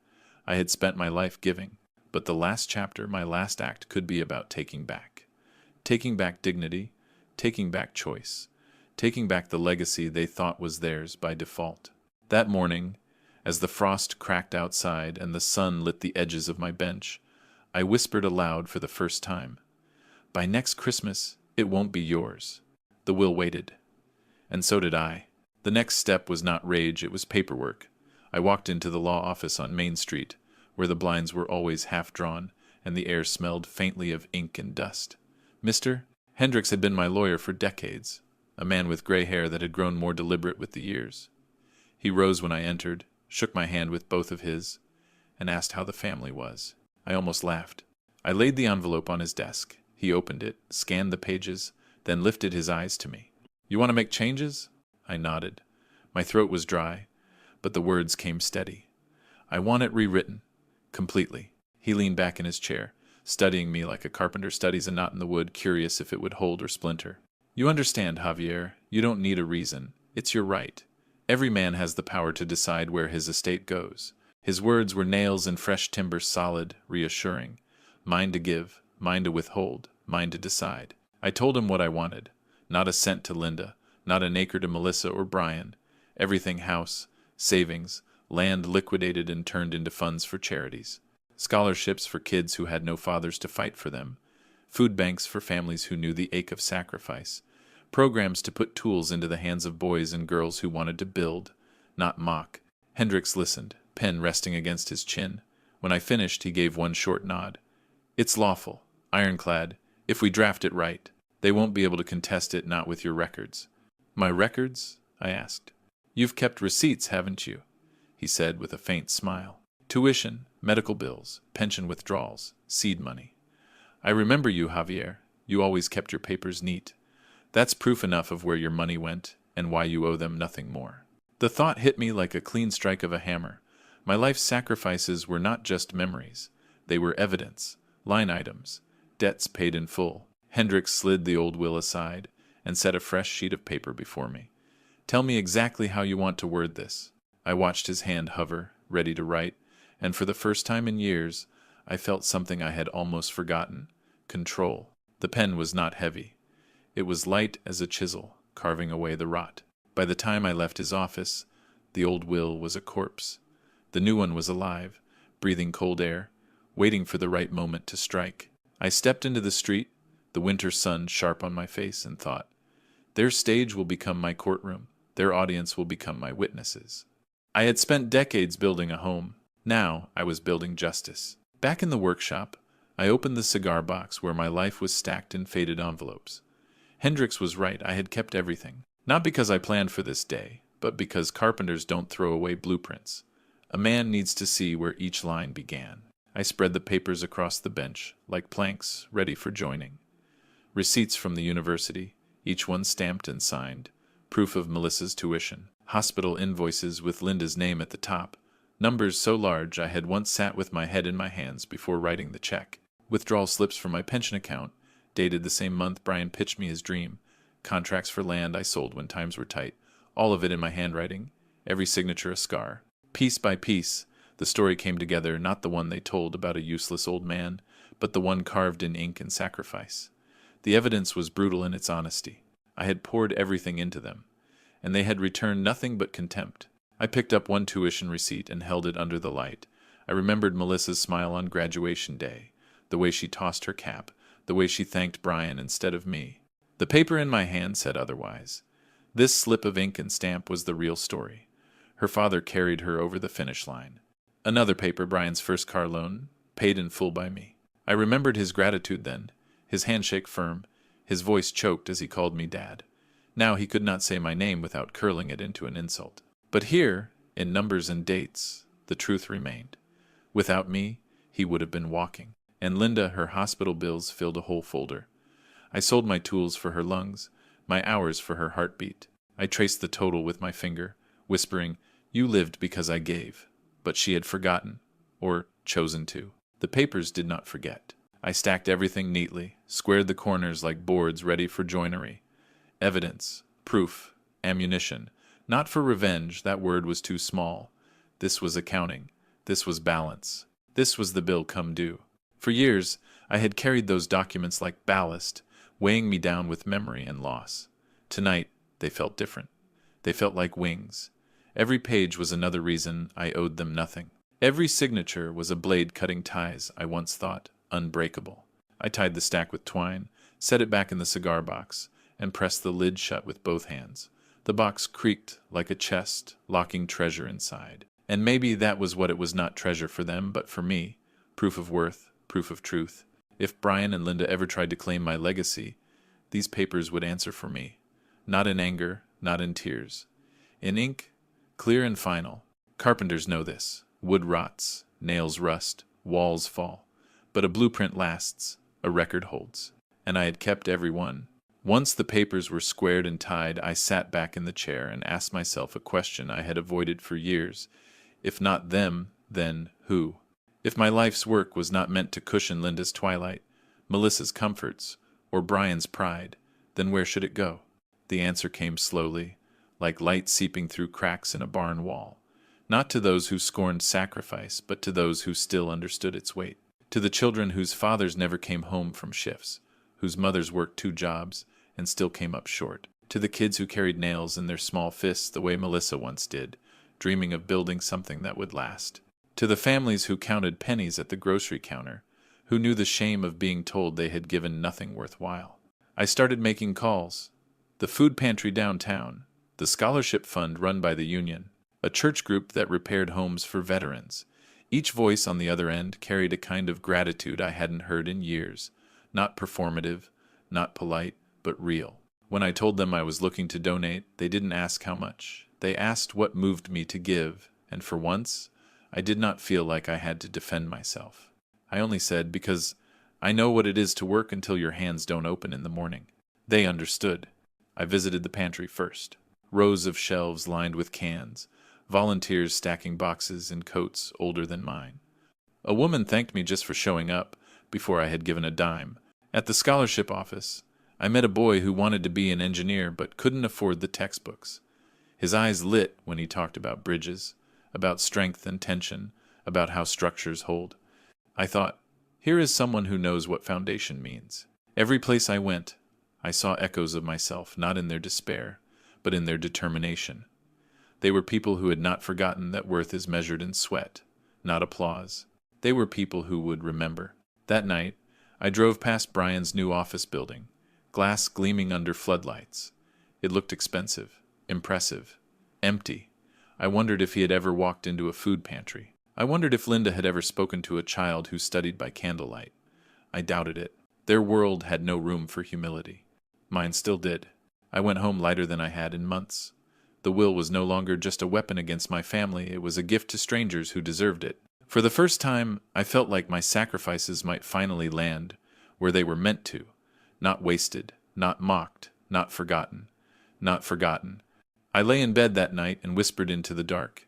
I had spent my life giving, but the last chapter, my last act, could be about taking back. Taking back dignity, taking back choice, taking back the legacy they thought was theirs by default. That morning, as the frost cracked outside and the sun lit the edges of my bench, I whispered aloud for the first time, "By next Christmas, it won't be yours." The will waited. And so did I. The next step was not rage, it was paperwork. I walked into the law office on Main Street, where the blinds were always half drawn, and the air smelled faintly of ink and dust. Mr. Hendricks had been my lawyer for decades, a man with gray hair that had grown more deliberate with the years. He rose when I entered, shook my hand with both of his, and asked how the family was. I almost laughed. I laid the envelope on his desk. He opened it, scanned the pages, then lifted his eyes to me. "You want to make changes?" I nodded. My throat was dry, but the words came steady. "I want it rewritten. Completely." He leaned back in his chair, studying me like a carpenter studies a knot in the wood, curious if it would hold or splinter. "You understand, Javier. You don't need a reason. It's your right. Every man has the power to decide where his estate goes. His words were nails in fresh timber, solid, reassuring. Mine to give, mine to withhold, mine to decide. I told him what I wanted. Not a cent to Linda, not an acre to Melissa or Brian. Everything house, savings, land liquidated and turned into funds for charities. Scholarships for kids who had no fathers to fight for them. Food banks for families who knew the ache of sacrifice. Programs to put tools into the hands of boys and girls who wanted to build, not mock. Hendricks listened, pen resting against his chin. When I finished, he gave one short nod. It's lawful, ironclad, if we draft it right. They won't be able to contest it, not with your records. My records? I asked. You've kept receipts, haven't you? He said with a faint smile. Tuition, medical bills, pension withdrawals, seed money. I remember you, Javier. You always kept your papers neat. That's proof enough of where your money went and why you owe them nothing more. The thought hit me like a clean strike of a hammer. My life's sacrifices were not just memories. They were evidence, line items, debts paid in full. Hendricks slid the old will aside and set a fresh sheet of paper before me. Tell me exactly how you want to word this. I watched his hand hover, ready to write, and for the first time in years, I felt something I had almost forgotten. Control. The pen was not heavy. It was light as a chisel, carving away the rot. By the time I left his office, the old will was a corpse. The new one was alive, breathing cold air, waiting for the right moment to strike. I stepped into the street, the winter sun sharp on my face, and thought, their stage will become my courtroom. Their audience will become my witnesses. I had spent decades building a home. Now I was building justice. Back in the workshop, I opened the cigar box where my life was stacked in faded envelopes. Hendricks was right. I had kept everything. Not because I planned for this day, but because carpenters don't throw away blueprints. A man needs to see where each line began. I spread the papers across the bench, like planks ready for joining. Receipts from the university, each one stamped and signed. Proof of Melissa's tuition. Hospital invoices with Linda's name at the top. Numbers so large I had once sat with my head in my hands before writing the check. Withdrawal slips from my pension account, dated the same month Brian pitched me his dream. Contracts for land I sold when times were tight. All of it in my handwriting, every signature a scar. Piece by piece, the story came together, not the one they told about a useless old man, but the one carved in ink and sacrifice. The evidence was brutal in its honesty. I had poured everything into them, and they had returned nothing but contempt. I picked up one tuition receipt and held it under the light. I remembered Melissa's smile on graduation day, the way she tossed her cap, the way she thanked Brian instead of me. The paper in my hand said otherwise. This slip of ink and stamp was the real story. Her father carried her over the finish line. Another paper, Brian's first car loan, paid in full by me. I remembered his gratitude then, his handshake firm, his voice choked as he called me Dad. Now he could not say my name without curling it into an insult. But here, in numbers and dates, the truth remained. Without me, he would have been walking. And Linda, her hospital bills filled a whole folder. I sold my tools for her lungs, my hours for her heartbeat. I traced the total with my finger, whispering, "You lived because I gave." But she had forgotten, or chosen to. The papers did not forget. I stacked everything neatly, squared the corners like boards ready for joinery. Evidence, proof, ammunition. Not for revenge, that word was too small. This was accounting. This was balance. This was the bill come due. For years, I had carried those documents like ballast, weighing me down with memory and loss. Tonight, they felt different. They felt like wings. Every page was another reason I owed them nothing. Every signature was a blade cutting ties I once thought unbreakable. I tied the stack with twine, set it back in the cigar box, and pressed the lid shut with both hands. The box creaked like a chest, locking treasure inside. And maybe that was what it was, not treasure for them, but for me. Proof of worth, proof of truth. If Brian and Linda ever tried to claim my legacy, these papers would answer for me. Not in anger, not in tears. In ink, clear and final. Carpenters know this. Wood rots, nails rust, walls fall. But a blueprint lasts, a record holds. And I had kept every one. Once the papers were squared and tied, I sat back in the chair and asked myself a question I had avoided for years. If not them, then who? If my life's work was not meant to cushion Linda's twilight, Melissa's comforts, or Brian's pride, then where should it go? The answer came slowly, like light seeping through cracks in a barn wall, not to those who scorned sacrifice, but to those who still understood its weight, to the children whose fathers never came home from shifts, whose mothers worked 2 jobs and still came up short, to the kids who carried nails in their small fists the way Melissa once did, dreaming of building something that would last, to the families who counted pennies at the grocery counter, who knew the shame of being told they had given nothing worthwhile. I started making calls. The food pantry downtown, the scholarship fund run by the union, a church group that repaired homes for veterans. Each voice on the other end carried a kind of gratitude I hadn't heard in years, not performative, not polite, but real. When I told them I was looking to donate, they didn't ask how much. They asked what moved me to give, and for once, I did not feel like I had to defend myself. I only said, because I know what it is to work until your hands don't open in the morning. They understood. I visited the pantry first. Rows of shelves lined with cans, volunteers stacking boxes in coats older than mine. A woman thanked me just for showing up, before I had given a dime. At the scholarship office, I met a boy who wanted to be an engineer but couldn't afford the textbooks. His eyes lit when he talked about bridges, about strength and tension, about how structures hold. I thought, here is someone who knows what foundation means. Every place I went, I saw echoes of myself, not in their despair, but in their determination. They were people who had not forgotten that worth is measured in sweat, not applause. They were people who would remember. That night, I drove past Brian's new office building, glass gleaming under floodlights. It looked expensive, impressive, empty. I wondered if he had ever walked into a food pantry. I wondered if Linda had ever spoken to a child who studied by candlelight. I doubted it. Their world had no room for humility. Mine still did. I went home lighter than I had in months. The will was no longer just a weapon against my family, it was a gift to strangers who deserved it. For the first time, I felt like my sacrifices might finally land where they were meant to, not wasted, not mocked, not forgotten, not forgotten. I lay in bed that night and whispered into the dark.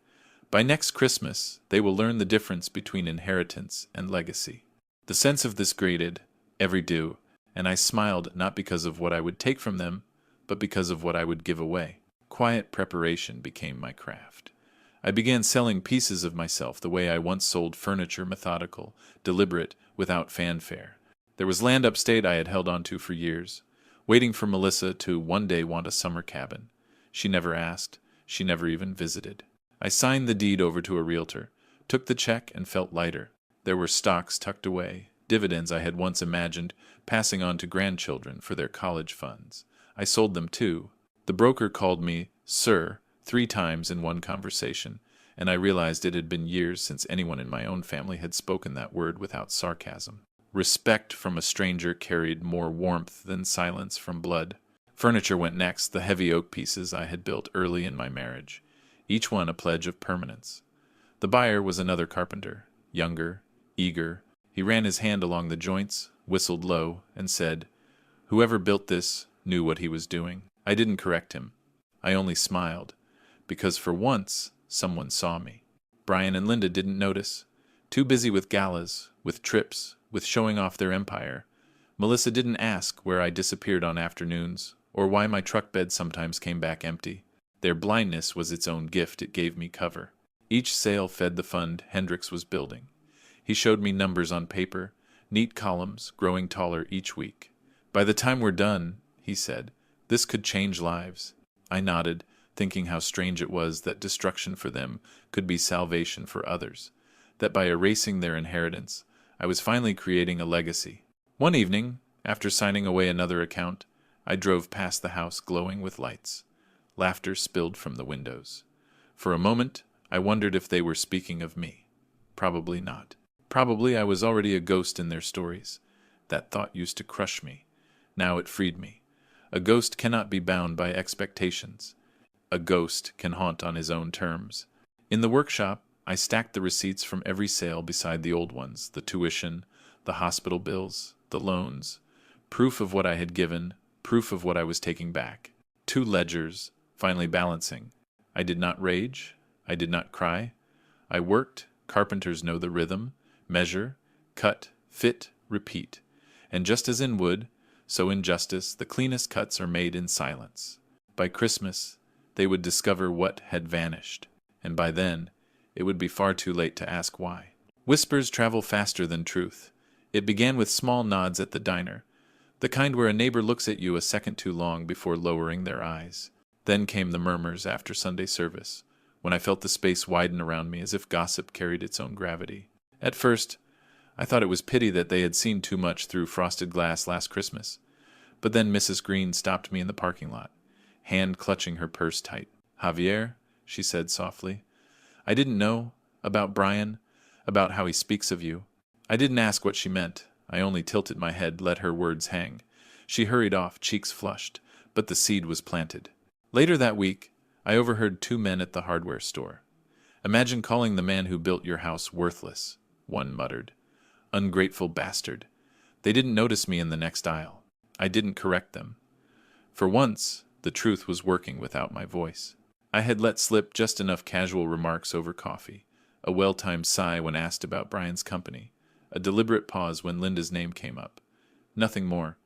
By next Christmas, they will learn the difference between inheritance and legacy. The sense of this grated every due, and I smiled not because of what I would take from them, but because of what I would give away. Quiet preparation became my craft. I began selling pieces of myself the way I once sold furniture, methodical, deliberate, without fanfare. There was land upstate I had held on to for years, waiting for Melissa to one day want a summer cabin. She never asked. She never even visited. I signed the deed over to a realtor, took the check, and felt lighter. There were stocks tucked away, dividends I had once imagined passing on to grandchildren for their college funds. I sold them too. The broker called me "Sir" 3 times in one conversation, and I realized it had been years since anyone in my own family had spoken that word without sarcasm. Respect from a stranger carried more warmth than silence from blood. Furniture went next, the heavy oak pieces I had built early in my marriage, each one a pledge of permanence. The buyer was another carpenter, younger, eager. He ran his hand along the joints, whistled low, and said, "Whoever built this knew what he was doing." I didn't correct him. I only smiled, because for once, someone saw me. Brian and Linda didn't notice. Too busy with galas, with trips, with showing off their empire. Melissa didn't ask where I disappeared on afternoons, or why my truck bed sometimes came back empty. Their blindness was its own gift, it gave me cover. Each sale fed the fund Hendricks was building. He showed me numbers on paper, neat columns, growing taller each week. "By the time we're done," he said, "this could change lives." I nodded, thinking how strange it was that destruction for them could be salvation for others, that by erasing their inheritance, I was finally creating a legacy. One evening, after signing away another account, I drove past the house glowing with lights. Laughter spilled from the windows. For a moment, I wondered if they were speaking of me. Probably not. Probably I was already a ghost in their stories. That thought used to crush me. Now it freed me. A ghost cannot be bound by expectations. A ghost can haunt on his own terms. In the workshop, I stacked the receipts from every sale beside the old ones, the tuition, the hospital bills, the loans, proof of what I had given, proof of what I was taking back. 2 ledgers, finally balancing. I did not rage. I did not cry. I worked. Carpenters know the rhythm. Measure, cut, fit, repeat. And just as in wood, so in justice, the cleanest cuts are made in silence. By Christmas, they would discover what had vanished, and by then, it would be far too late to ask why. Whispers travel faster than truth. It began with small nods at the diner, the kind where a neighbor looks at you a second too long before lowering their eyes. Then came the murmurs after Sunday service, when I felt the space widen around me as if gossip carried its own gravity. At first, I thought it was pity that they had seen too much through frosted glass last Christmas. But then Mrs. Green stopped me in the parking lot, hand clutching her purse tight. "Javier," she said softly, "I didn't know about Brian, about how he speaks of you." I didn't ask what she meant. I only tilted my head, let her words hang. She hurried off, cheeks flushed, but the seed was planted. Later that week, I overheard two men at the hardware store. "Imagine calling the man who built your house worthless," one muttered. "Ungrateful bastard." They didn't notice me in the next aisle. I didn't correct them. For once, the truth was working without my voice. I had let slip just enough casual remarks over coffee, a well-timed sigh when asked about Brian's company, a deliberate pause when Linda's name came up. Nothing more.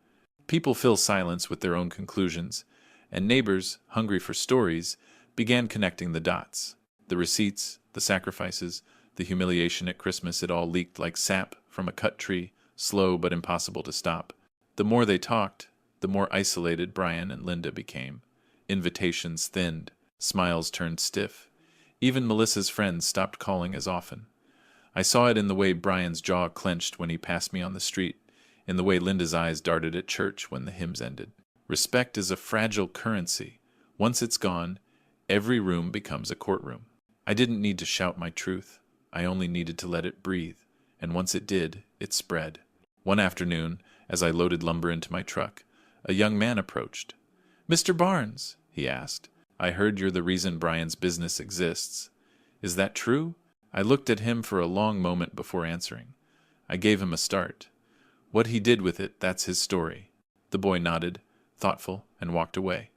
People fill silence with their own conclusions, and neighbors, hungry for stories, began connecting the dots. The receipts, the sacrifices, the humiliation at Christmas, it all leaked like sap from a cut tree, slow but impossible to stop. The more they talked, the more isolated Brian and Linda became. Invitations thinned, smiles turned stiff. Even Melissa's friends stopped calling as often. I saw it in the way Brian's jaw clenched when he passed me on the street, in the way Linda's eyes darted at church when the hymns ended. Respect is a fragile currency. Once it's gone, every room becomes a courtroom. I didn't need to shout my truth. I only needed to let it breathe, and once it did, it spread. One afternoon, as I loaded lumber into my truck, a young man approached. "Mr. Barnes," he asked, "I heard you're the reason Brian's business exists. Is that true?" I looked at him for a long moment before answering. I gave him a start. What he did with it, that's his story. The boy nodded, thoughtful, and walked away.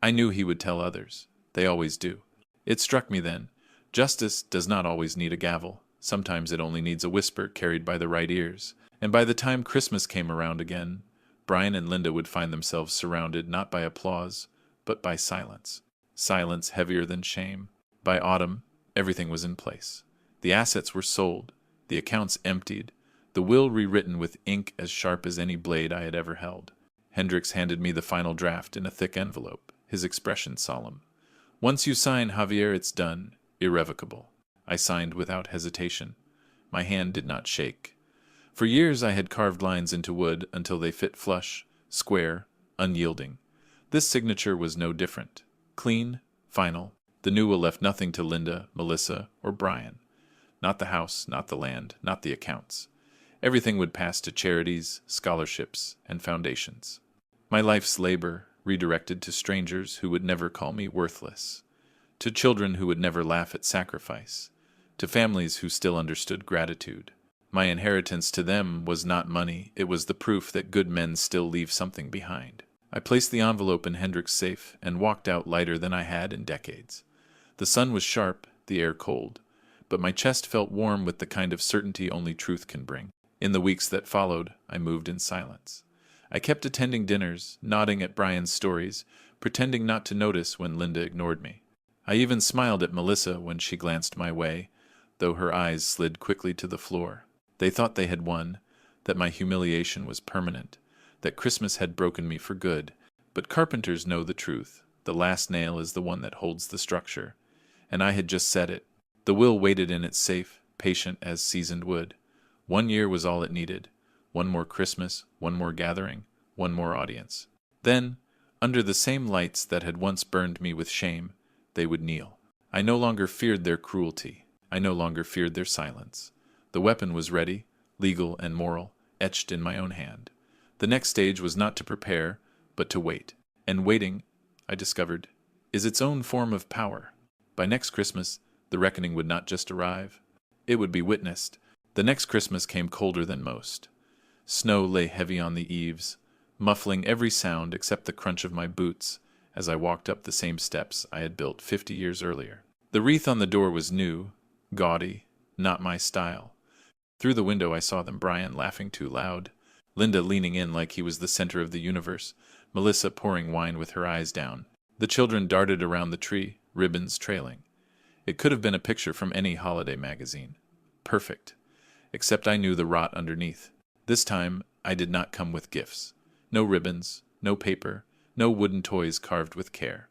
I knew he would tell others. They always do. It struck me then. Justice does not always need a gavel. Sometimes it only needs a whisper carried by the right ears. And by the time Christmas came around again, Brian and Linda would find themselves surrounded not by applause, but by silence. Silence heavier than shame. By autumn, everything was in place. The assets were sold, the accounts emptied, the will rewritten with ink as sharp as any blade I had ever held. Hendricks handed me the final draft in a thick envelope, his expression solemn. "Once you sign, Javier, it's done. Irrevocable." I signed without hesitation. My hand did not shake. For years I had carved lines into wood until they fit flush, square, unyielding. This signature was no different. Clean, final. The new will left nothing to Linda, Melissa, or Brian. Not the house, not the land, not the accounts. Everything would pass to charities, scholarships, and foundations. My life's labor redirected to strangers who would never call me worthless, to children who would never laugh at sacrifice, to families who still understood gratitude. My inheritance to them was not money, it was the proof that good men still leave something behind. I placed the envelope in Hendricks' safe and walked out lighter than I had in decades. The sun was sharp, the air cold, but my chest felt warm with the kind of certainty only truth can bring. In the weeks that followed, I moved in silence. I kept attending dinners, nodding at Brian's stories, pretending not to notice when Linda ignored me. I even smiled at Melissa when she glanced my way, though her eyes slid quickly to the floor. They thought they had won, that my humiliation was permanent, that Christmas had broken me for good. But carpenters know the truth. The last nail is the one that holds the structure. And I had just said it. The will waited in its safe, patient as seasoned wood. 1 year was all it needed. One more Christmas, one more gathering, one more audience. Then, under the same lights that had once burned me with shame, they would kneel. I no longer feared their cruelty. I no longer feared their silence. The weapon was ready, legal and moral, etched in my own hand. The next stage was not to prepare, but to wait. And waiting, I discovered, is its own form of power. By next Christmas, the reckoning would not just arrive. It would be witnessed. The next Christmas came colder than most. Snow lay heavy on the eaves, muffling every sound except the crunch of my boots as I walked up the same steps I had built 50 years earlier. The wreath on the door was new, gaudy, not my style. Through the window I saw them, Brian laughing too loud, Linda leaning in like he was the center of the universe, Melissa pouring wine with her eyes down. The children darted around the tree, ribbons trailing. It could have been a picture from any holiday magazine. Perfect. Except I knew the rot underneath. This time, I did not come with gifts. No ribbons, no paper, no wooden toys carved with care.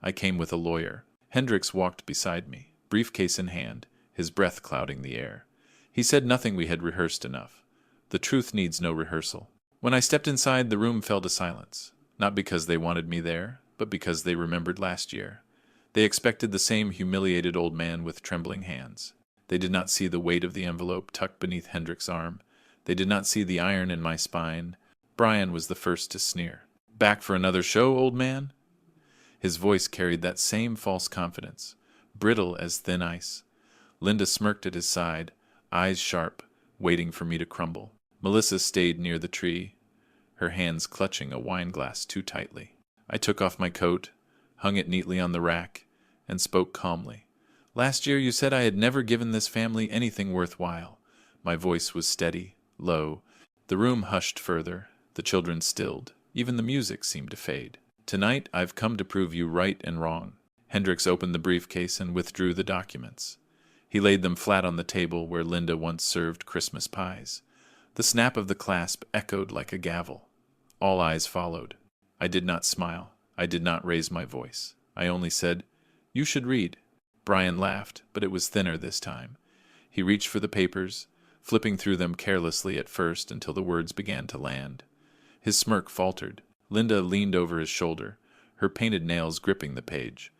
I came with a lawyer. Hendricks walked beside me, briefcase in hand, his breath clouding the air. He said nothing we had rehearsed enough. The truth needs no rehearsal. When I stepped inside, the room fell to silence, not because they wanted me there, but because they remembered last year. They expected the same humiliated old man with trembling hands. They did not see the weight of the envelope tucked beneath Hendricks' arm. They did not see the iron in my spine. Brian was the first to sneer. "Back for another show, old man?" His voice carried that same false confidence, brittle as thin ice. Linda smirked at his side, eyes sharp, waiting for me to crumble. Melissa stayed near the tree, her hands clutching a wine glass too tightly. I took off my coat, hung it neatly on the rack, and spoke calmly. "Last year you said I had never given this family anything worthwhile." My voice was steady, low. The room hushed further, the children stilled. Even the music seemed to fade. "Tonight I've come to prove you right and wrong." Hendricks opened the briefcase and withdrew the documents. He laid them flat on the table where Linda once served Christmas pies. The snap of the clasp echoed like a gavel. All eyes followed. I did not smile. I did not raise my voice. I only said, "You should read." Brian laughed, but it was thinner this time. He reached for the papers, flipping through them carelessly at first until the words began to land. His smirk faltered. Linda leaned over his shoulder, her painted nails gripping the page.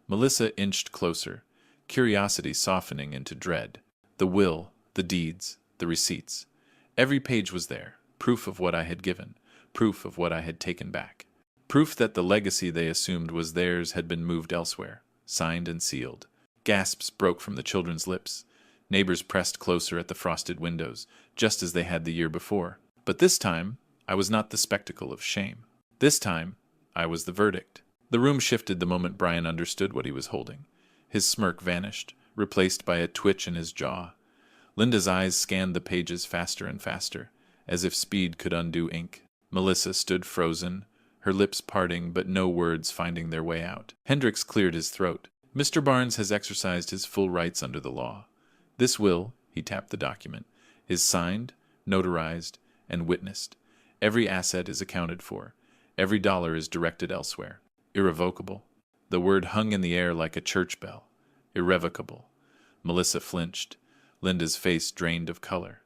Melissa inched closer, curiosity softening into dread. The will, the deeds, the receipts. Every page was there, proof of what I had given, proof of what I had taken back. Proof that the legacy they assumed was theirs had been moved elsewhere, signed and sealed. Gasps broke from the children's lips. Neighbors pressed closer at the frosted windows, just as they had the year before. But this time, I was not the spectacle of shame. This time, I was the verdict. The room shifted the moment Brian understood what he was holding. His smirk vanished, replaced by a twitch in his jaw. Linda's eyes scanned the pages faster and faster, as if speed could undo ink. Melissa stood frozen, her lips parting but no words finding their way out. Hendricks cleared his throat. "Mr. Barnes has exercised his full rights under the law. This will," he tapped the document, "is signed, notarized, and witnessed. Every asset is accounted for. Every dollar is directed elsewhere. Irrevocable." The word hung in the air like a church bell. Irrevocable. Melissa flinched. Linda's face drained of color.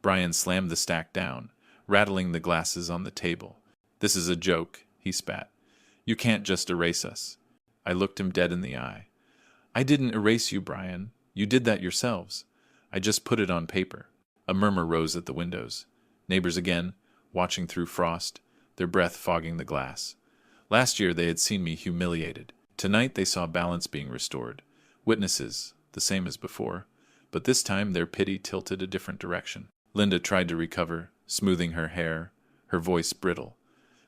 Brian slammed the stack down, rattling the glasses on the table. "This is a joke," he spat. "You can't just erase us." I looked him dead in the eye. "I didn't erase you, Brian. You did that yourselves. I just put it on paper." A murmur rose at the windows. Neighbors again, watching through frost, their breath fogging the glass. Last year they had seen me humiliated. Tonight they saw balance being restored. Witnesses, the same as before, but this time their pity tilted a different direction. Linda tried to recover, smoothing her hair, her voice brittle.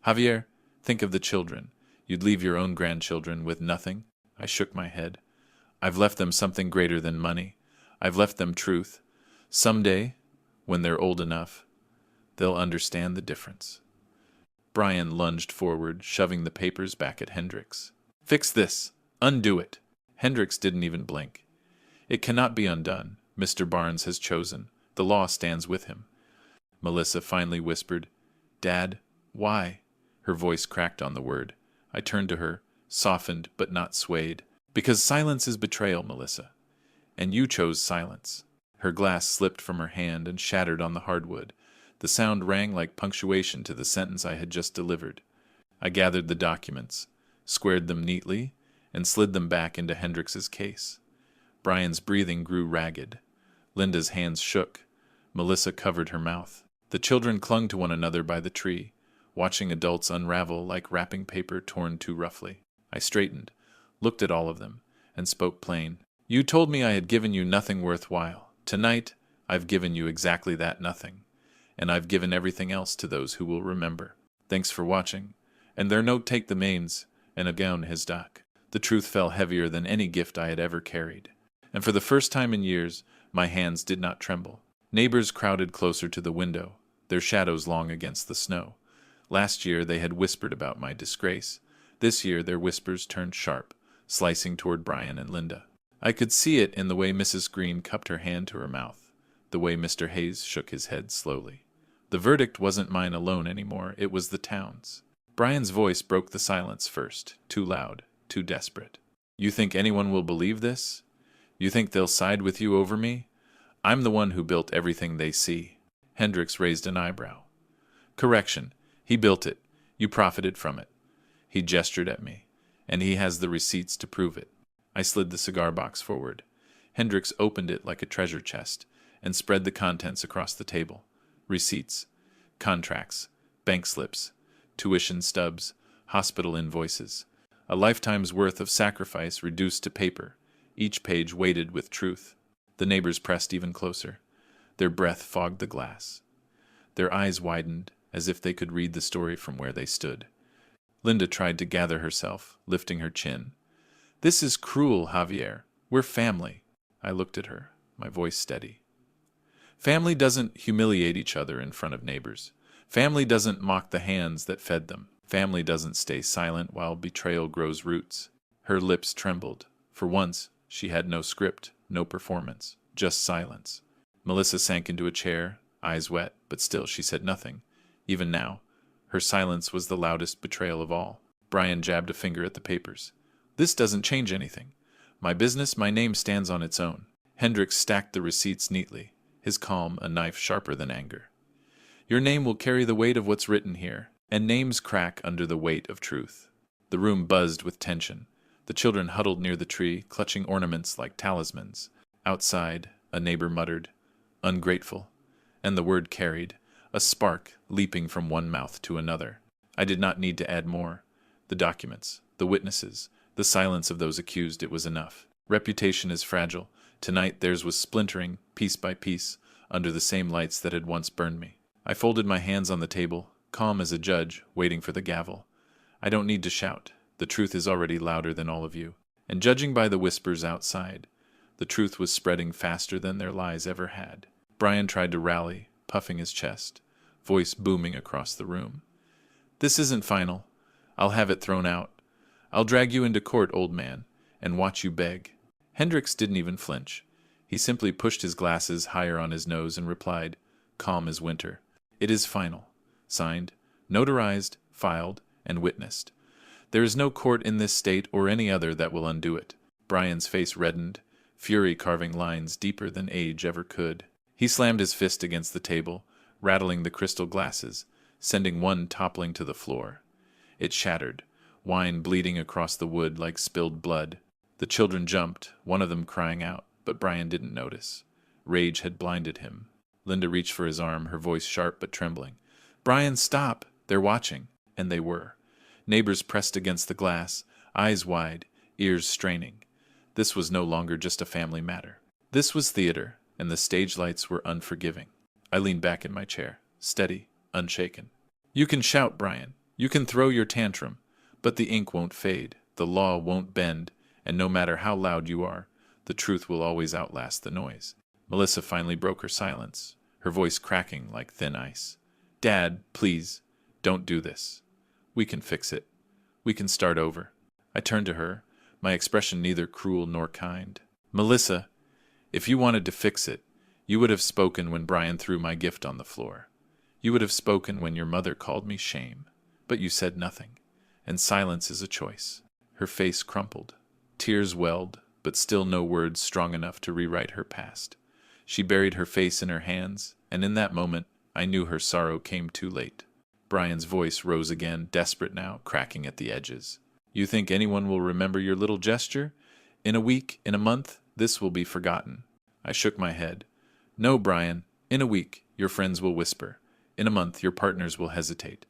"Javier, think of the children. You'd leave your own grandchildren with nothing?" I shook my head. "I've left them something greater than money. I've left them truth. Someday, when they're old enough, they'll understand the difference." Brian lunged forward, shoving the papers back at Hendricks. "Fix this! Undo it!" Hendricks didn't even blink. "It cannot be undone. Mr. Barnes has chosen. The law stands with him." Melissa finally whispered, "Dad, why?" Her voice cracked on the word. I turned to her, softened but not swayed. "Because silence is betrayal, Melissa. And you chose silence." Her glass slipped from her hand and shattered on the hardwood. The sound rang like punctuation to the sentence I had just delivered. I gathered the documents, squared them neatly, and slid them back into Hendricks's case. Brian's breathing grew ragged. Linda's hands shook. Melissa covered her mouth. The children clung to one another by the tree, watching adults unravel like wrapping paper torn too roughly. I straightened, looked at all of them, and spoke plain. "You told me I had given you nothing worthwhile. Tonight, I've given you exactly that nothing. And I've given everything else to those who will remember. Thanks for watching. And there no take the mains, and again his dock." The truth fell heavier than any gift I had ever carried. And for the first time in years, my hands did not tremble. Neighbors crowded closer to the window, their shadows long against the snow. Last year they had whispered about my disgrace. This year their whispers turned sharp, slicing toward Brian and Linda. I could see it in the way Mrs. Green cupped her hand to her mouth, the way Mr. Hayes shook his head slowly. The verdict wasn't mine alone anymore, it was the town's. Brian's voice broke the silence first, too loud, too desperate. You think anyone will believe this? You think they'll side with you over me? I'm the one who built everything they see. Hendricks raised an eyebrow. Correction. He built it. You profited from it. He gestured at me, and he has the receipts to prove it. I slid the cigar box forward. Hendricks opened it like a treasure chest and spread the contents across the table. Receipts, contracts, bank slips, tuition stubs, hospital invoices. A lifetime's worth of sacrifice reduced to paper, each page weighted with truth. The neighbors pressed even closer. Their breath fogged the glass. Their eyes widened, as if they could read the story from where they stood. Linda tried to gather herself, lifting her chin. This is cruel, Javier. We're family. I looked at her, my voice steady. Family doesn't humiliate each other in front of neighbors. Family doesn't mock the hands that fed them. Family doesn't stay silent while betrayal grows roots. Her lips trembled. For once, she had no script, no performance, just silence. Melissa sank into a chair, eyes wet, but still she said nothing. Even now, her silence was the loudest betrayal of all. Brian jabbed a finger at the papers. This doesn't change anything. My business, my name stands on its own. Hendricks stacked the receipts neatly, his calm a knife sharper than anger. Your name will carry the weight of what's written here, and names crack under the weight of truth. The room buzzed with tension. The children huddled near the tree, clutching ornaments like talismans. Outside, a neighbor muttered, ungrateful, and the word carried, a spark leaping from one mouth to another. I did not need to add more. The documents, the witnesses, the silence of those accused, it was enough. Reputation is fragile. Tonight theirs was splintering, piece by piece, under the same lights that had once burned me. I folded my hands on the table, calm as a judge, waiting for the gavel. I don't need to shout. The truth is already louder than all of you. And judging by the whispers outside, the truth was spreading faster than their lies ever had. Brian tried to rally, puffing his chest, voice booming across the room. This isn't final. I'll have it thrown out. I'll drag you into court, old man, and watch you beg. Hendricks didn't even flinch. He simply pushed his glasses higher on his nose and replied, calm as winter. It is final. Signed, notarized, filed, and witnessed. There is no court in this state or any other that will undo it. Brian's face reddened, fury carving lines deeper than age ever could. He slammed his fist against the table, rattling the crystal glasses, sending one toppling to the floor. It shattered, wine bleeding across the wood like spilled blood. The children jumped, one of them crying out, but Brian didn't notice. Rage had blinded him. Linda reached for his arm, her voice sharp but trembling. Brian, stop! They're watching. And they were. Neighbors pressed against the glass, eyes wide, ears straining. This was no longer just a family matter. This was theater, and the stage lights were unforgiving. I leaned back in my chair, steady, unshaken. You can shout, Brian. You can throw your tantrum. But the ink won't fade, the law won't bend, and no matter how loud you are, the truth will always outlast the noise. Melissa finally broke her silence, her voice cracking like thin ice. Dad, please, don't do this. We can fix it. We can start over. I turned to her, my expression neither cruel nor kind. Melissa, if you wanted to fix it, you would have spoken when Brian threw my gift on the floor. You would have spoken when your mother called me shame. But you said nothing, and silence is a choice. Her face crumpled. Tears welled, but still no words strong enough to rewrite her past. She buried her face in her hands, and in that moment, I knew her sorrow came too late. Brian's voice rose again, desperate now, cracking at the edges. You think anyone will remember your little gesture? In a week, in a month, this will be forgotten. I shook my head. No, Brian. In a week, your friends will whisper. In a month, your partners will hesitate.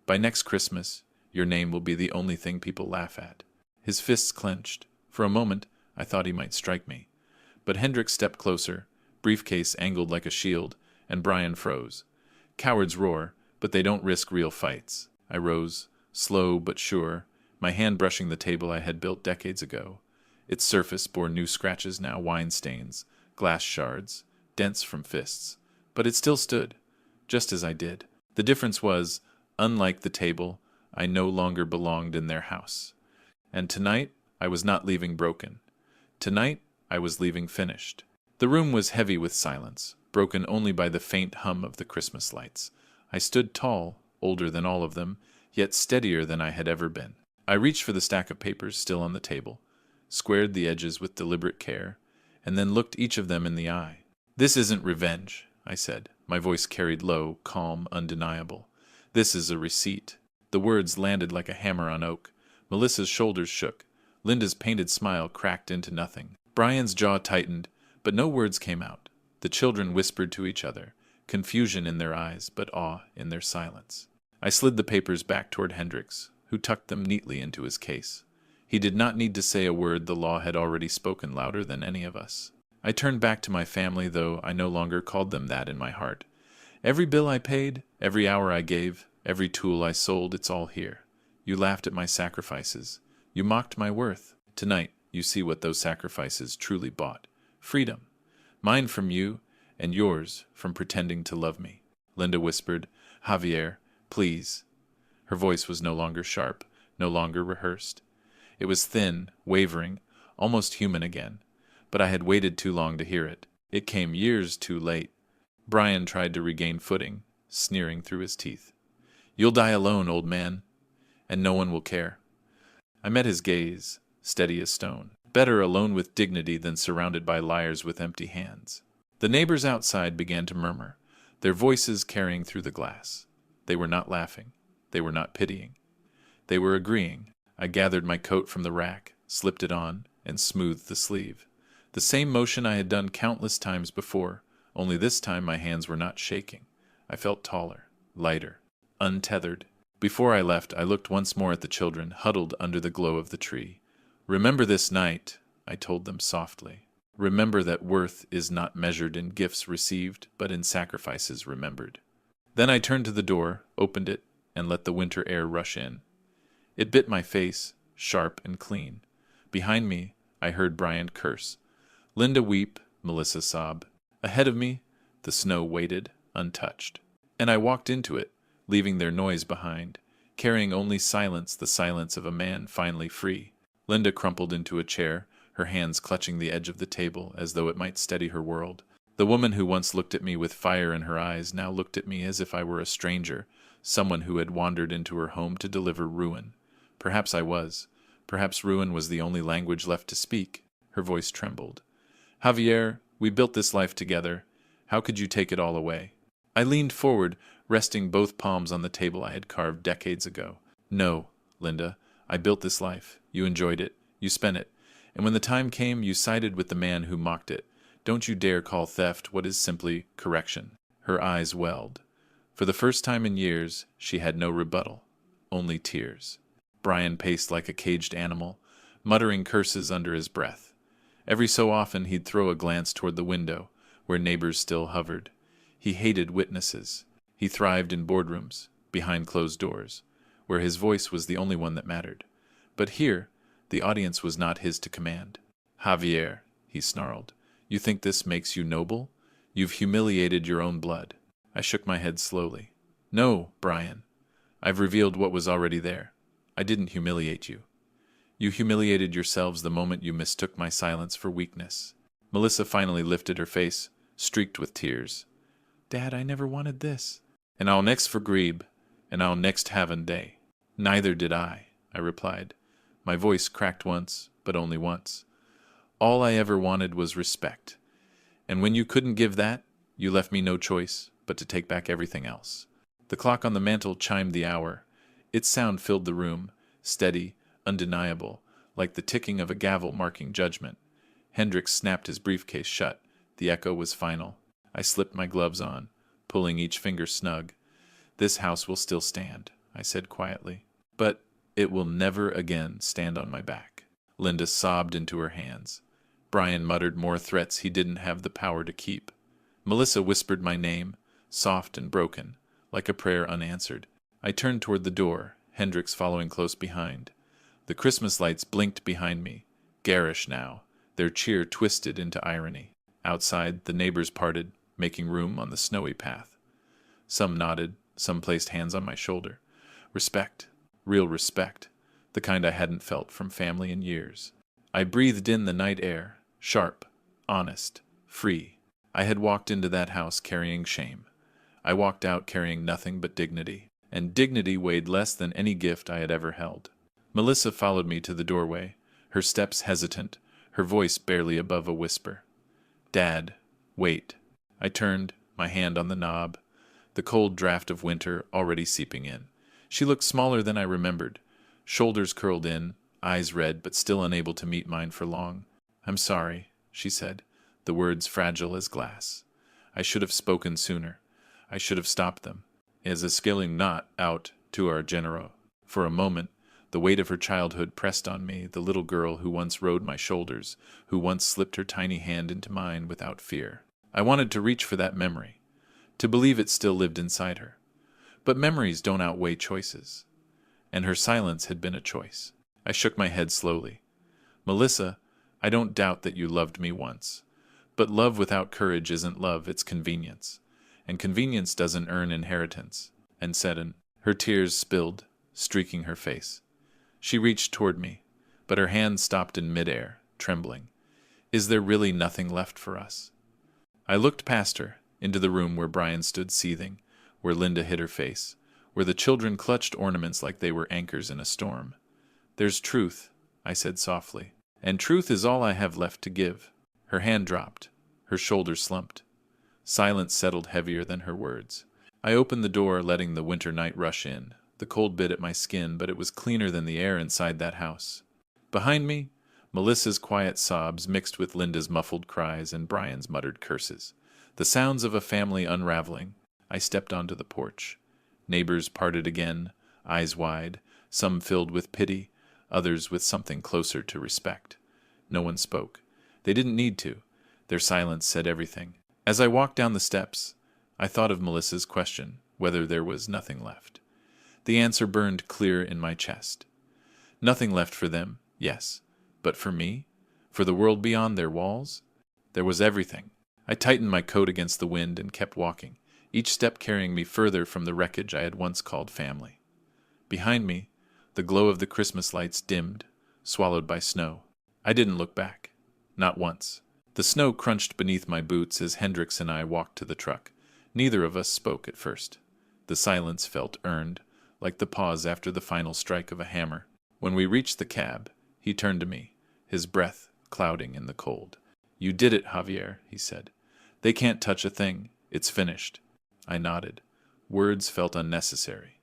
By next Christmas, your name will be the only thing people laugh at. His fists clenched. For a moment, I thought he might strike me. But Hendricks stepped closer, briefcase angled like a shield, and Brian froze. Cowards roar, but they don't risk real fights. I rose, slow but sure, my hand brushing the table I had built decades ago. Its surface bore new scratches now, wine stains, glass shards, dents from fists. But it still stood, just as I did. The difference was, unlike the table, I no longer belonged in their house. And tonight, I was not leaving broken. Tonight, I was leaving finished. The room was heavy with silence, broken only by the faint hum of the Christmas lights. I stood tall, older than all of them, yet steadier than I had ever been. I reached for the stack of papers still on the table, squared the edges with deliberate care, and then looked each of them in the eye. "This isn't revenge," I said, my voice carried low, calm, undeniable. "This is a receipt." The words landed like a hammer on oak. Melissa's shoulders shook. Linda's painted smile cracked into nothing. Brian's jaw tightened, but no words came out. The children whispered to each other, confusion in their eyes, but awe in their silence. I slid the papers back toward Hendricks, who tucked them neatly into his case. He did not need to say a word. The law had already spoken louder than any of us. I turned back to my family, though I no longer called them that in my heart. Every bill I paid, every hour I gave, every tool I sold, it's all here. You laughed at my sacrifices. You mocked my worth. Tonight, you see what those sacrifices truly bought. Freedom. Mine from you, and yours from pretending to love me. Linda whispered, "Javier, please." Her voice was no longer sharp, no longer rehearsed. It was thin, wavering, almost human again. But I had waited too long to hear it. It came years too late. Brian tried to regain footing, sneering through his teeth. "You'll die alone, old man, and no one will care." I met his gaze, steady as stone. Better alone with dignity than surrounded by liars with empty hands. The neighbors outside began to murmur, their voices carrying through the glass. They were not laughing. They were not pitying. They were agreeing. I gathered my coat from the rack, slipped it on, and smoothed the sleeve. The same motion I had done countless times before, only this time my hands were not shaking. I felt taller, lighter, untethered. Before I left, I looked once more at the children, huddled under the glow of the tree. "Remember this night," I told them softly. "Remember that worth is not measured in gifts received, but in sacrifices remembered." Then I turned to the door, opened it, and let the winter air rush in. It bit my face, sharp and clean. Behind me, I heard Brian curse. Linda weep, Melissa sob. Ahead of me, the snow waited, untouched. And I walked into it, leaving their noise behind, carrying only silence, the silence of a man finally free. Linda crumpled into a chair, her hands clutching the edge of the table as though it might steady her world. The woman who once looked at me with fire in her eyes now looked at me as if I were a stranger, someone who had wandered into her home to deliver ruin. Perhaps I was. Perhaps ruin was the only language left to speak. Her voice trembled. "Javier, we built this life together. How could you take it all away?" I leaned forward, resting both palms on the table I had carved decades ago. "No, Linda, I built this life. You enjoyed it. You spent it. And when the time came, you sided with the man who mocked it. Don't you dare call theft what is simply correction." Her eyes welled. For the first time in years, she had no rebuttal, only tears. Brian paced like a caged animal, muttering curses under his breath. Every so often he'd throw a glance toward the window, where neighbors still hovered. He hated witnesses. He thrived in boardrooms, behind closed doors, where his voice was the only one that mattered. But here, the audience was not his to command. "Javier," he snarled, "you think this makes you noble? You've humiliated your own blood." I shook my head slowly. "No, Brian. I've revealed what was already there. I didn't humiliate you. You humiliated yourselves the moment you mistook my silence for weakness." Melissa finally lifted her face, streaked with tears. "Dad, I never wanted this." "And I'll next for Grebe, and I'll next have an day." "Neither did I replied. My voice cracked once, but only once. "All I ever wanted was respect. And when you couldn't give that, you left me no choice but to take back everything else." The clock on the mantel chimed the hour. Its sound filled the room, steady, undeniable, like the ticking of a gavel marking judgment. Hendricks snapped his briefcase shut. The echo was final. I slipped my gloves on, pulling each finger snug. "This house will still stand," I said quietly. "But it will never again stand on my back." Linda sobbed into her hands. Brian muttered more threats he didn't have the power to keep. Melissa whispered my name, soft and broken, like a prayer unanswered. I turned toward the door, Hendricks following close behind. The Christmas lights blinked behind me, garish now, their cheer twisted into irony. Outside, the neighbors parted, making room on the snowy path. Some nodded, some placed hands on my shoulder. Respect. real respect, the kind I hadn't felt from family in years. I breathed in the night air, sharp, honest, free. I had walked into that house carrying shame. I walked out carrying nothing but dignity, and dignity weighed less than any gift I had ever held. Melissa followed me to the doorway, her steps hesitant, her voice barely above a whisper. "Dad, wait." I turned, my hand on the knob, the cold draft of winter already seeping in. She looked smaller than I remembered, shoulders curled in, eyes red but still unable to meet mine for long. "I'm sorry," she said, the words fragile as glass. "I should have spoken sooner. I should have stopped them." As a scaling knot out to our genero. For a moment, the weight of her childhood pressed on me, the little girl who once rode my shoulders, who once slipped her tiny hand into mine without fear. I wanted to reach for that memory, to believe it still lived inside her. But memories don't outweigh choices. And her silence had been a choice. I shook my head slowly. "Melissa, I don't doubt that you loved me once. But love without courage isn't love, it's convenience. And convenience doesn't earn inheritance." And Seddon, her tears spilled, streaking her face. She reached toward me, but her hand stopped in midair, trembling. "Is there really nothing left for us?" I looked past her, into the room where Brian stood seething, where Linda hid her face, where the children clutched ornaments like they were anchors in a storm. "There's truth," I said softly, "and truth is all I have left to give." Her hand dropped, her shoulders slumped. Silence settled heavier than her words. I opened the door, letting the winter night rush in. The cold bit at my skin, but it was cleaner than the air inside that house. Behind me, Melissa's quiet sobs mixed with Linda's muffled cries and Brian's muttered curses. The sounds of a family unraveling. I stepped onto the porch. Neighbors parted again, eyes wide, some filled with pity, others with something closer to respect. No one spoke. They didn't need to. Their silence said everything. As I walked down the steps, I thought of Melissa's question, whether there was nothing left. The answer burned clear in my chest. Nothing left for them, yes. But for me? For the world beyond their walls? There was everything. I tightened my coat against the wind and kept walking, each step carrying me further from the wreckage I had once called family. Behind me, the glow of the Christmas lights dimmed, swallowed by snow. I didn't look back. Not once. The snow crunched beneath my boots as Hendricks and I walked to the truck. Neither of us spoke at first. The silence felt earned, like the pause after the final strike of a hammer. When we reached the cab, he turned to me, his breath clouding in the cold. "You did it, Javier," he said. "They can't touch a thing. It's finished." I nodded. Words felt unnecessary.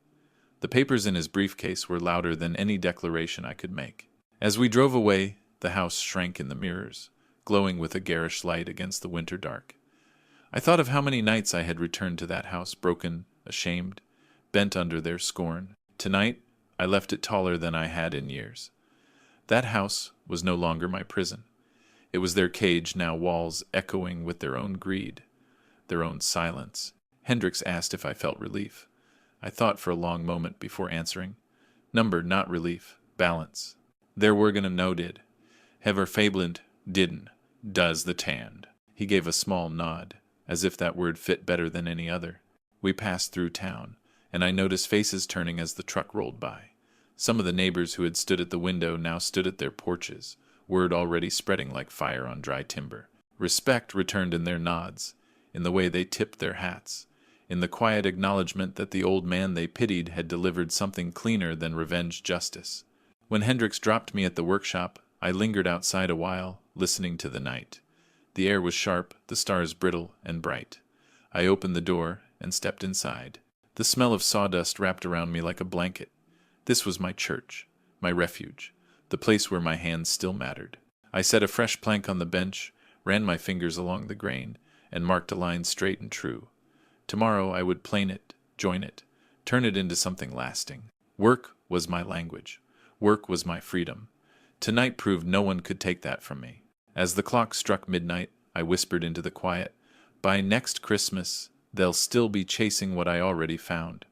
The papers in his briefcase were louder than any declaration I could make. As we drove away, the house shrank in the mirrors, glowing with a garish light against the winter dark. I thought of how many nights I had returned to that house broken, ashamed, bent under their scorn. Tonight, I left it taller than I had in years. That house was no longer my prison. It was their cage, now walls echoing with their own greed, their own silence. Hendricks asked if I felt relief. I thought for a long moment before answering. Number, not relief. Balance. "Der Wergene no did. Hever Fabland didn't. Does the tand." He gave a small nod, as if that word fit better than any other. We passed through town, and I noticed faces turning as the truck rolled by. Some of the neighbors who had stood at the window now stood at their porches, word already spreading like fire on dry timber. Respect returned in their nods, in the way they tipped their hats, in the quiet acknowledgement that the old man they pitied had delivered something cleaner than revenge justice. When Hendricks dropped me at the workshop, I lingered outside a while, listening to the night. The air was sharp, the stars brittle and bright. I opened the door and stepped inside. The smell of sawdust wrapped around me like a blanket. This was my church, my refuge, the place where my hands still mattered. I set a fresh plank on the bench, ran my fingers along the grain, and marked a line straight and true. Tomorrow I would plane it, join it, turn it into something lasting. Work was my language. Work was my freedom. Tonight proved no one could take that from me. As the clock struck midnight, I whispered into the quiet, "By next Christmas, they'll still be chasing what I already found."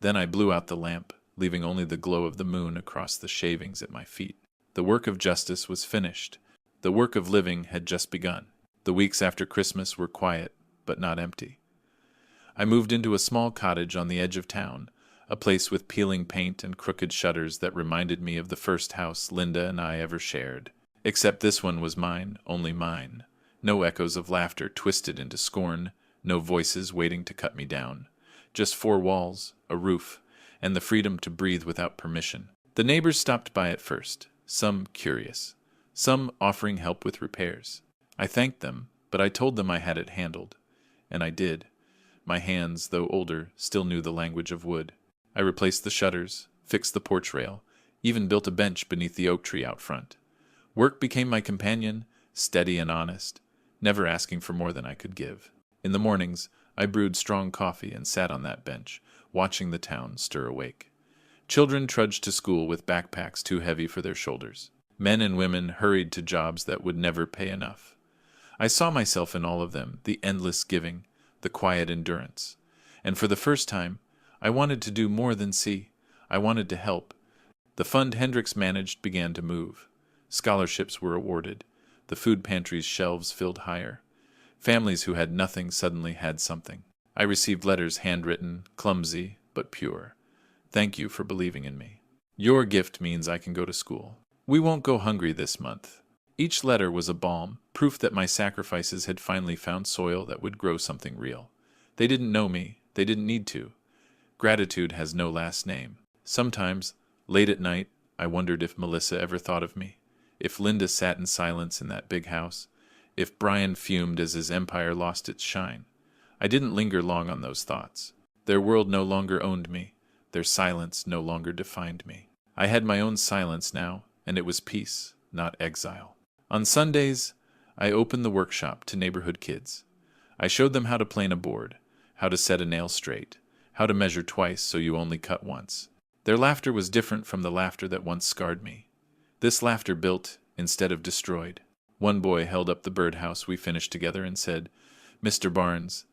Then I blew out the lamp, leaving only the glow of the moon across the shavings at my feet. The work of justice was finished. The work of living had just begun. The weeks after Christmas were quiet, but not empty. I moved into a small cottage on the edge of town, a place with peeling paint and crooked shutters that reminded me of the first house Linda and I ever shared. Except this one was mine, only mine. No echoes of laughter twisted into scorn, no voices waiting to cut me down. Just four walls, a roof, and the freedom to breathe without permission. The neighbors stopped by at first, some curious, some offering help with repairs. I thanked them, but I told them I had it handled. And I did. My hands, though older, still knew the language of wood. I replaced the shutters, fixed the porch rail, even built a bench beneath the oak tree out front. Work became my companion, steady and honest, never asking for more than I could give. In the mornings, I brewed strong coffee and sat on that bench, watching the town stir awake. Children trudged to school with backpacks too heavy for their shoulders. Men and women hurried to jobs that would never pay enough. I saw myself in all of them, the endless giving, the quiet endurance. And for the first time, I wanted to do more than see. I wanted to help. The fund Hendricks managed began to move. Scholarships were awarded. The food pantry's shelves filled higher. Families who had nothing suddenly had something. I received letters handwritten, clumsy, but pure. Thank you for believing in me. Your gift means I can go to school. We won't go hungry this month. Each letter was a balm, proof that my sacrifices had finally found soil that would grow something real. They didn't know me. They didn't need to. Gratitude has no last name. Sometimes, late at night, I wondered if Melissa ever thought of me, if Linda sat in silence in that big house, if Brian fumed as his empire lost its shine. I didn't linger long on those thoughts. Their world no longer owned me. Their silence no longer defined me. I had my own silence now, and it was peace, not exile. On Sundays, I opened the workshop to neighborhood kids. I showed them how to plane a board, how to set a nail straight, how to measure twice so you only cut once. Their laughter was different from the laughter that once scarred me. This laughter built instead of destroyed. One boy held up the birdhouse we finished together and said, "Mr. Barnes,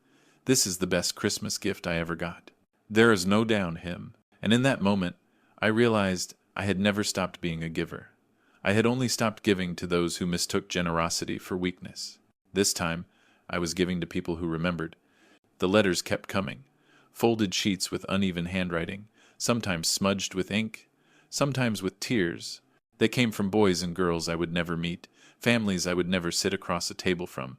this is the best Christmas gift I ever got." There is no down him. And in that moment, I realized I had never stopped being a giver. I had only stopped giving to those who mistook generosity for weakness. This time, I was giving to people who remembered. The letters kept coming, folded sheets with uneven handwriting, sometimes smudged with ink, sometimes with tears. They came from boys and girls I would never meet, families I would never sit across a table from,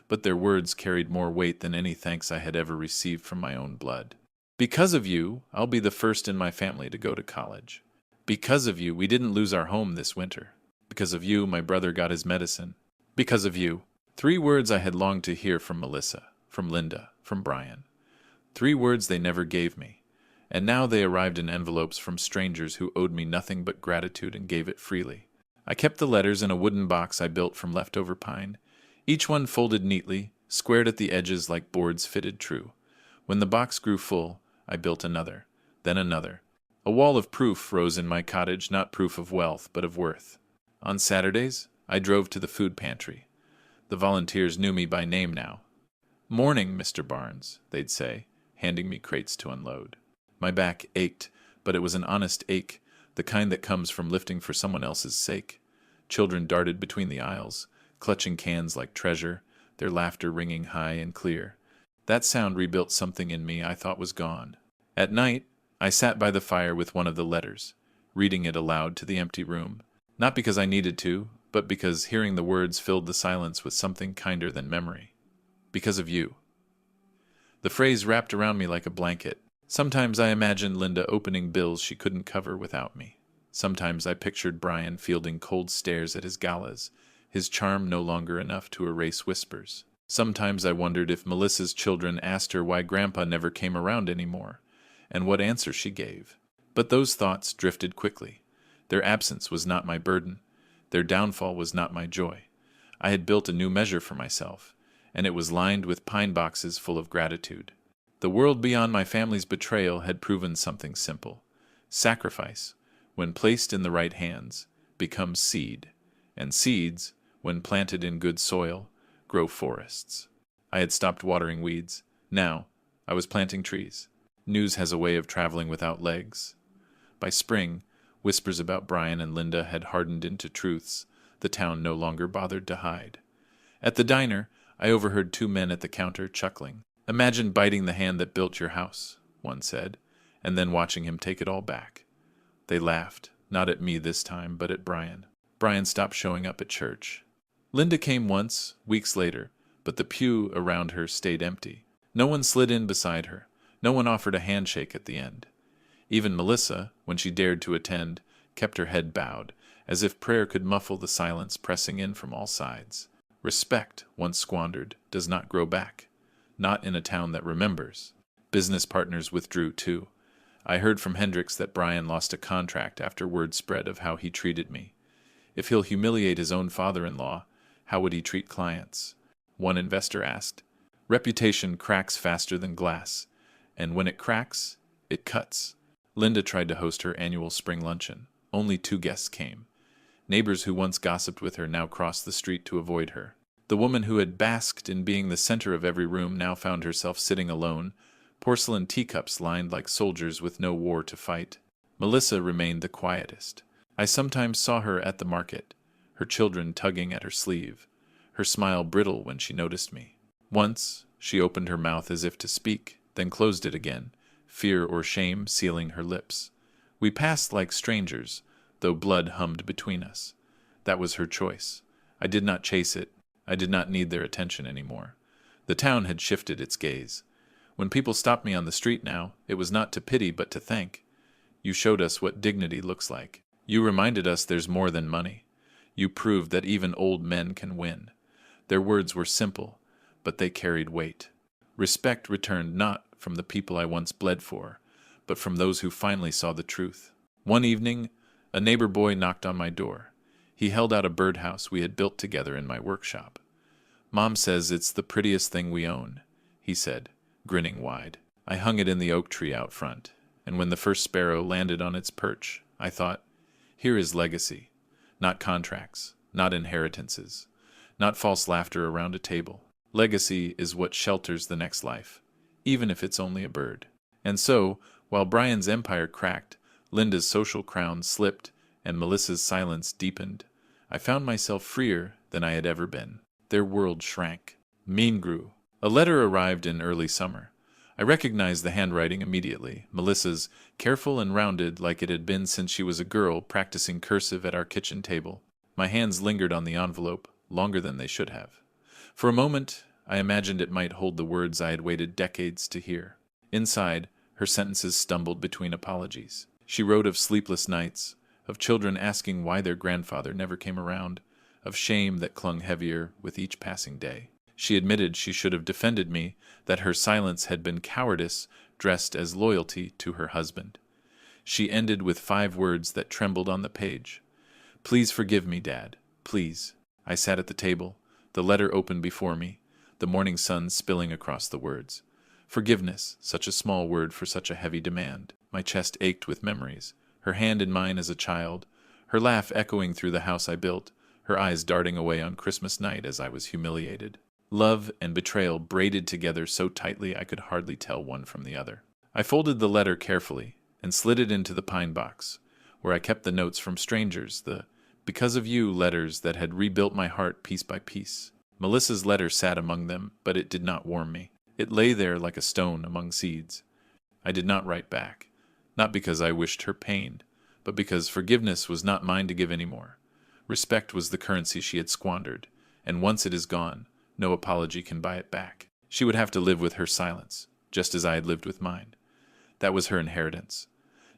but their words carried more weight than any thanks I had ever received from my own blood. Because of you, I'll be the first in my family to go to college. Because of you, we didn't lose our home this winter. Because of you, my brother got his medicine. Because of you. 3 words I had longed to hear from Melissa, from Linda, from Brian. 3 words they never gave me. And now they arrived in envelopes from strangers who owed me nothing but gratitude and gave it freely. I kept the letters in a wooden box I built from leftover pine, each one folded neatly, squared at the edges like boards fitted true. When the box grew full, I built another, then another. A wall of proof rose in my cottage, not proof of wealth, but of worth. On Saturdays, I drove to the food pantry. The volunteers knew me by name now. "Morning, Mr. Barnes," they'd say, handing me crates to unload. My back ached, but it was an honest ache, the kind that comes from lifting for someone else's sake. Children darted between the aisles, clutching cans like treasure, their laughter ringing high and clear. That sound rebuilt something in me I thought was gone. At night, I sat by the fire with one of the letters, reading it aloud to the empty room, not because I needed to, but because hearing the words filled the silence with something kinder than memory. Because of you. The phrase wrapped around me like a blanket. Sometimes I imagined Linda opening bills she couldn't cover without me. Sometimes I pictured Brian fielding cold stares at his galas, his charm no longer enough to erase whispers. Sometimes I wondered if Melissa's children asked her why Grandpa never came around anymore, and what answer she gave. But those thoughts drifted quickly. Their absence was not my burden. Their downfall was not my joy. I had built a new measure for myself, and it was lined with pine boxes full of gratitude. The world beyond my family's betrayal had proven something simple. Sacrifice, when placed in the right hands, becomes seed, and seeds, when planted in good soil, grow forests. I had stopped watering weeds. Now, I was planting trees. News has a way of traveling without legs. By spring, whispers about Brian and Linda had hardened into truths the town no longer bothered to hide. At the diner, I overheard 2 men at the counter chuckling. "Imagine biting the hand that built your house," one said, and then watching him take it all back. They laughed, not at me this time, but at Brian. Brian stopped showing up at church. Linda came once, weeks later, but the pew around her stayed empty. No one slid in beside her. No one offered a handshake at the end. Even Melissa, when she dared to attend, kept her head bowed, as if prayer could muffle the silence pressing in from all sides. Respect, once squandered, does not grow back. Not in a town that remembers. Business partners withdrew, too. I heard from Hendricks that Brian lost a contract after word spread of how he treated me. If he'll humiliate his own father-in-law, how would he treat clients? One investor asked. Reputation cracks faster than glass, and when it cracks, it cuts. Linda tried to host her annual spring luncheon. Only 2 guests came. Neighbors who once gossiped with her now crossed the street to avoid her. The woman who had basked in being the center of every room now found herself sitting alone, porcelain teacups lined like soldiers with no war to fight. Melissa remained the quietest. I sometimes saw her at the market, her children tugging at her sleeve, her smile brittle when she noticed me. Once, she opened her mouth as if to speak, then closed it again, fear or shame sealing her lips. We passed like strangers, though blood hummed between us. That was her choice. I did not chase it. I did not need their attention anymore. The town had shifted its gaze. When people stopped me on the street now, it was not to pity but to thank. You showed us what dignity looks like. You reminded us there's more than money. You proved that even old men can win. Their words were simple, but they carried weight. Respect returned not from the people I once bled for, but from those who finally saw the truth. One evening, a neighbor boy knocked on my door. He held out a birdhouse we had built together in my workshop. Mom says it's the prettiest thing we own, he said, grinning wide. I hung it in the oak tree out front, and when the first sparrow landed on its perch, I thought, here is legacy, not contracts, not inheritances, not false laughter around a table. Legacy is what shelters the next life, even if it's only a bird. And so, while Brian's empire cracked, Linda's social crown slipped, and Melissa's silence deepened, I found myself freer than I had ever been. Their world shrank. Mean grew. A letter arrived in early summer. I recognized the handwriting immediately, Melissa's, careful and rounded like it had been since she was a girl practicing cursive at our kitchen table. My hands lingered on the envelope, longer than they should have. For a moment, I imagined it might hold the words I had waited decades to hear. Inside, her sentences stumbled between apologies. She wrote of sleepless nights, of children asking why their grandfather never came around, of shame that clung heavier with each passing day. She admitted she should have defended me, that her silence had been cowardice dressed as loyalty to her husband. She ended with 5 words that trembled on the page. Please forgive me, Dad. Please. I sat at the table, the letter open before me, the morning sun spilling across the words. Forgiveness, such a small word for such a heavy demand. My chest ached with memories, her hand in mine as a child, her laugh echoing through the house I built, her eyes darting away on Christmas night as I was humiliated. Love and betrayal braided together so tightly I could hardly tell one from the other. I folded the letter carefully and slid it into the pine box, where I kept the notes from strangers, the because of you letters that had rebuilt my heart piece by piece. Melissa's letter sat among them, but it did not warm me. It lay there like a stone among seeds. I did not write back, not because I wished her pain, but because forgiveness was not mine to give anymore. Respect was the currency she had squandered, and once it is gone, no apology can buy it back. She would have to live with her silence, just as I had lived with mine. That was her inheritance.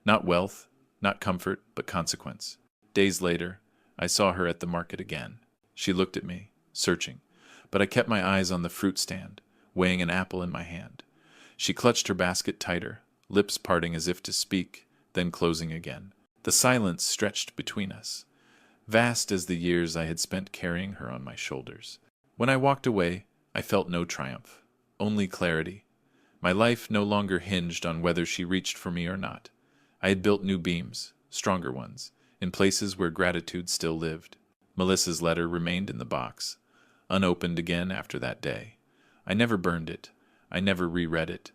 Not wealth, not comfort, but consequence. Days later, I saw her at the market again. She looked at me, searching, but I kept my eyes on the fruit stand, weighing an apple in my hand. She clutched her basket tighter, lips parting as if to speak, then closing again. The silence stretched between us, vast as the years I had spent carrying her on my shoulders. When I walked away, I felt no triumph, only clarity. My life no longer hinged on whether she reached for me or not. I had built new beams, stronger ones, in places where gratitude still lived. Melissa's letter remained in the box, unopened again after that day. I never burned it. I never reread it.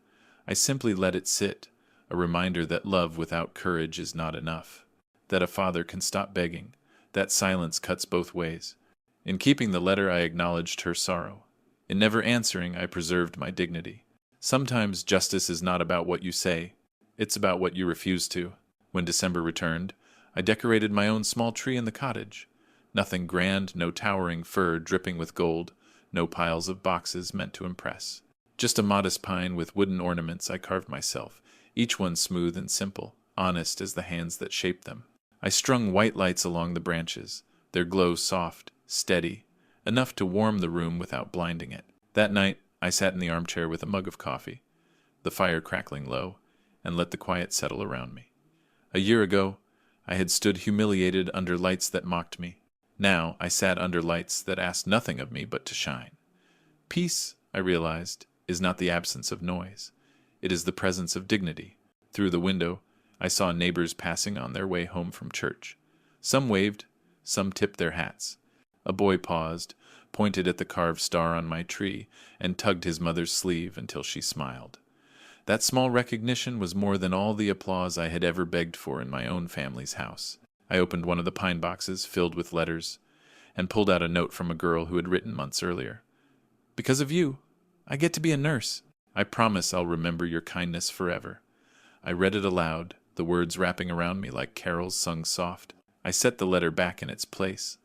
I simply let it sit, a reminder that love without courage is not enough, that a father can stop begging, that silence cuts both ways. In keeping the letter, I acknowledged her sorrow. In never answering, I preserved my dignity. Sometimes justice is not about what you say, It's about what you refuse to. When December returned, I decorated my own small tree in the cottage. Nothing grand, no towering fir dripping with gold, no piles of boxes meant to impress. Just a modest pine with wooden ornaments I carved myself, each one smooth and simple, honest as the hands that shaped them. I strung white lights along the branches, their glow soft, steady, enough to warm the room without blinding it. That night, I sat in the armchair with a mug of coffee, the fire crackling low, and let the quiet settle around me. A year ago, I had stood humiliated under lights that mocked me. Now I sat under lights that asked nothing of me but to shine. Peace, I realized, is not the absence of noise. It is the presence of dignity. Through the window, I saw neighbors passing on their way home from church. Some waved, some tipped their hats. A boy paused, pointed at the carved star on my tree, and tugged his mother's sleeve until she smiled. That small recognition was more than all the applause I had ever begged for in my own family's house. I opened one of the pine boxes filled with letters and pulled out a note from a girl who had written months earlier. Because of you, I get to be a nurse. I promise I'll remember your kindness forever. I read it aloud, the words wrapping around me like carols sung soft. I set the letter back in its place,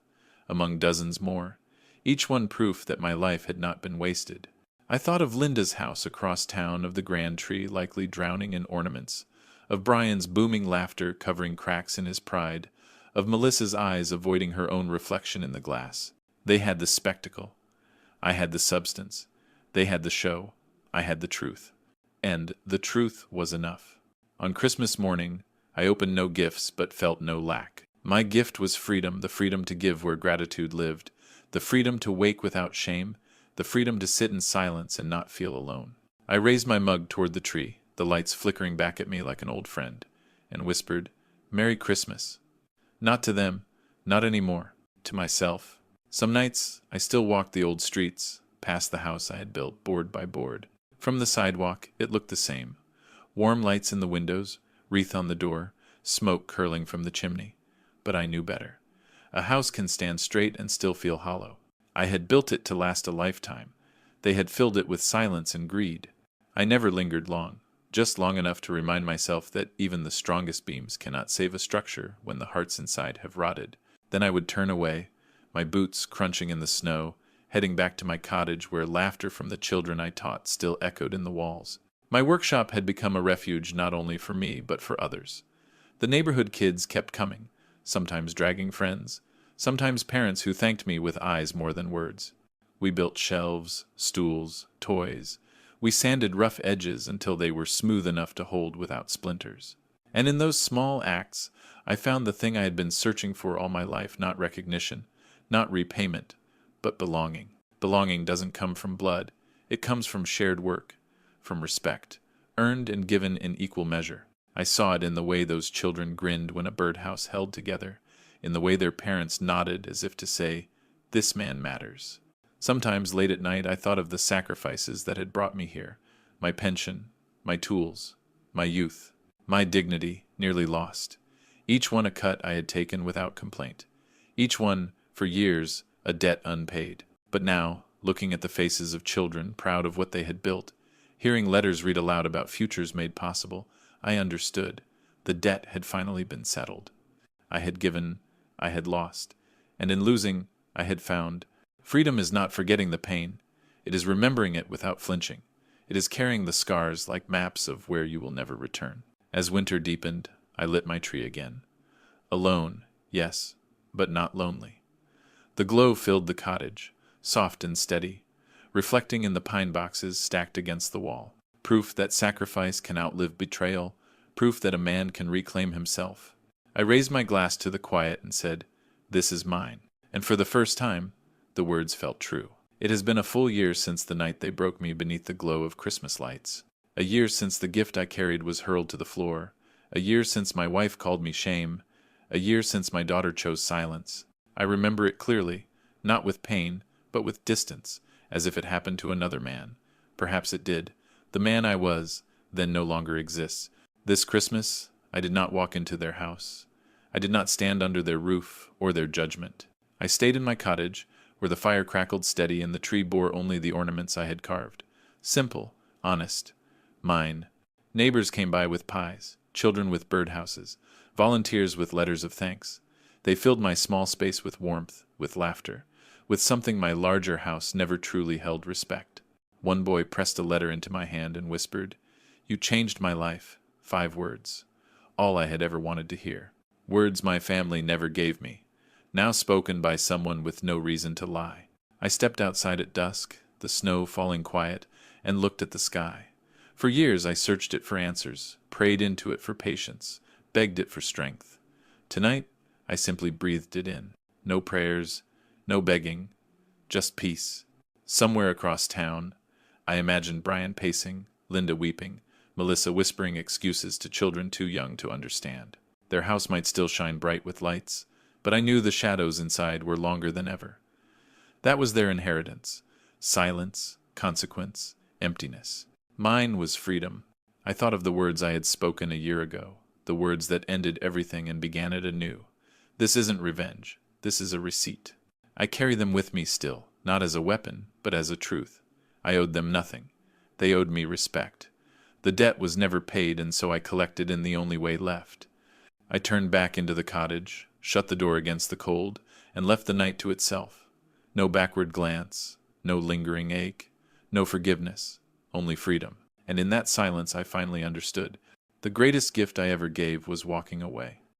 among dozens more, each one proof that my life had not been wasted. I thought of Linda's house across town, of the grand tree likely drowning in ornaments, of Brian's booming laughter covering cracks in his pride, of Melissa's eyes avoiding her own reflection in the glass. They had the spectacle. I had the substance. They had the show. I had the truth. And the truth was enough. On Christmas morning, I opened no gifts but felt no lack. My gift was freedom, the freedom to give where gratitude lived, the freedom to wake without shame, the freedom to sit in silence and not feel alone. I raised my mug toward the tree, the lights flickering back at me like an old friend, and whispered, "Merry Christmas." Not to them, not anymore, to myself. Some nights, I still walked the old streets, past the house I had built, board by board. From the sidewalk, it looked the same. Warm lights in the windows, wreath on the door, smoke curling from the chimney. But I knew better. A house can stand straight and still feel hollow. I had built it to last a lifetime. They had filled it with silence and greed. I never lingered long, just long enough to remind myself that even the strongest beams cannot save a structure when the hearts inside have rotted. Then I would turn away, my boots crunching in the snow, heading back to my cottage where laughter from the children I taught still echoed in the walls. My workshop had become a refuge not only for me but for others. The neighborhood kids kept coming, sometimes dragging friends, sometimes parents who thanked me with eyes more than words. We built shelves, stools, toys. We sanded rough edges until they were smooth enough to hold without splinters. And in those small acts, I found the thing I had been searching for all my life, not recognition, not repayment, but belonging. Belonging doesn't come from blood. It comes from shared work, from respect, earned and given in equal measure. I saw it in the way those children grinned when a birdhouse held together, in the way their parents nodded as if to say, "This man matters." Sometimes late at night I thought of the sacrifices that had brought me here, my pension, my tools, my youth, my dignity nearly lost. Each one a cut I had taken without complaint. Each one, for years, a debt unpaid. But now, looking at the faces of children proud of what they had built, hearing letters read aloud about futures made possible, I understood. The debt had finally been settled. I had given, I had lost, and in losing, I had found. Freedom is not forgetting the pain. It is remembering it without flinching. It is carrying the scars like maps of where you will never return. As winter deepened, I lit my tree again. Alone, yes, but not lonely. The glow filled the cottage, soft and steady, reflecting in the pine boxes stacked against the wall. Proof that sacrifice can outlive betrayal, proof that a man can reclaim himself. I raised my glass to the quiet and said, "This is mine." And for the first time, the words felt true. It has been a full year since the night they broke me beneath the glow of Christmas lights. A year since the gift I carried was hurled to the floor. A year since my wife called me shame. A year since my daughter chose silence. I remember it clearly, not with pain, but with distance, as if it happened to another man. Perhaps it did. The man I was, then no longer exists. This Christmas, I did not walk into their house. I did not stand under their roof or their judgment. I stayed in my cottage, where the fire crackled steady and the tree bore only the ornaments I had carved. Simple, honest, mine, Neighbors came by with pies, children with birdhouses, volunteers with letters of thanks. They filled my small space with warmth, with laughter, with something my larger house never truly held respect. One boy pressed a letter into my hand and whispered, "You changed my life." 5 words. All I had ever wanted to hear. Words my family never gave me, now spoken by someone with no reason to lie. I stepped outside at dusk, the snow falling quiet, and looked at the sky. For years I searched it for answers, prayed into it for patience, begged it for strength. Tonight, I simply breathed it in. No prayers, no begging, just peace. Somewhere across town, I imagined Brian pacing, Linda weeping, Melissa whispering excuses to children too young to understand. Their house might still shine bright with lights, but I knew the shadows inside were longer than ever. That was their inheritance: silence, consequence, emptiness. Mine was freedom. I thought of the words I had spoken a year ago, the words that ended everything and began it anew. This isn't revenge. This is a receipt. I carry them with me still, not as a weapon, but as a truth. I owed them nothing. They owed me respect. The debt was never paid, and so I collected in the only way left. I turned back into the cottage, shut the door against the cold, and left the night to itself. No backward glance, no lingering ache, no forgiveness, only freedom. And in that silence I finally understood. The greatest gift I ever gave was walking away.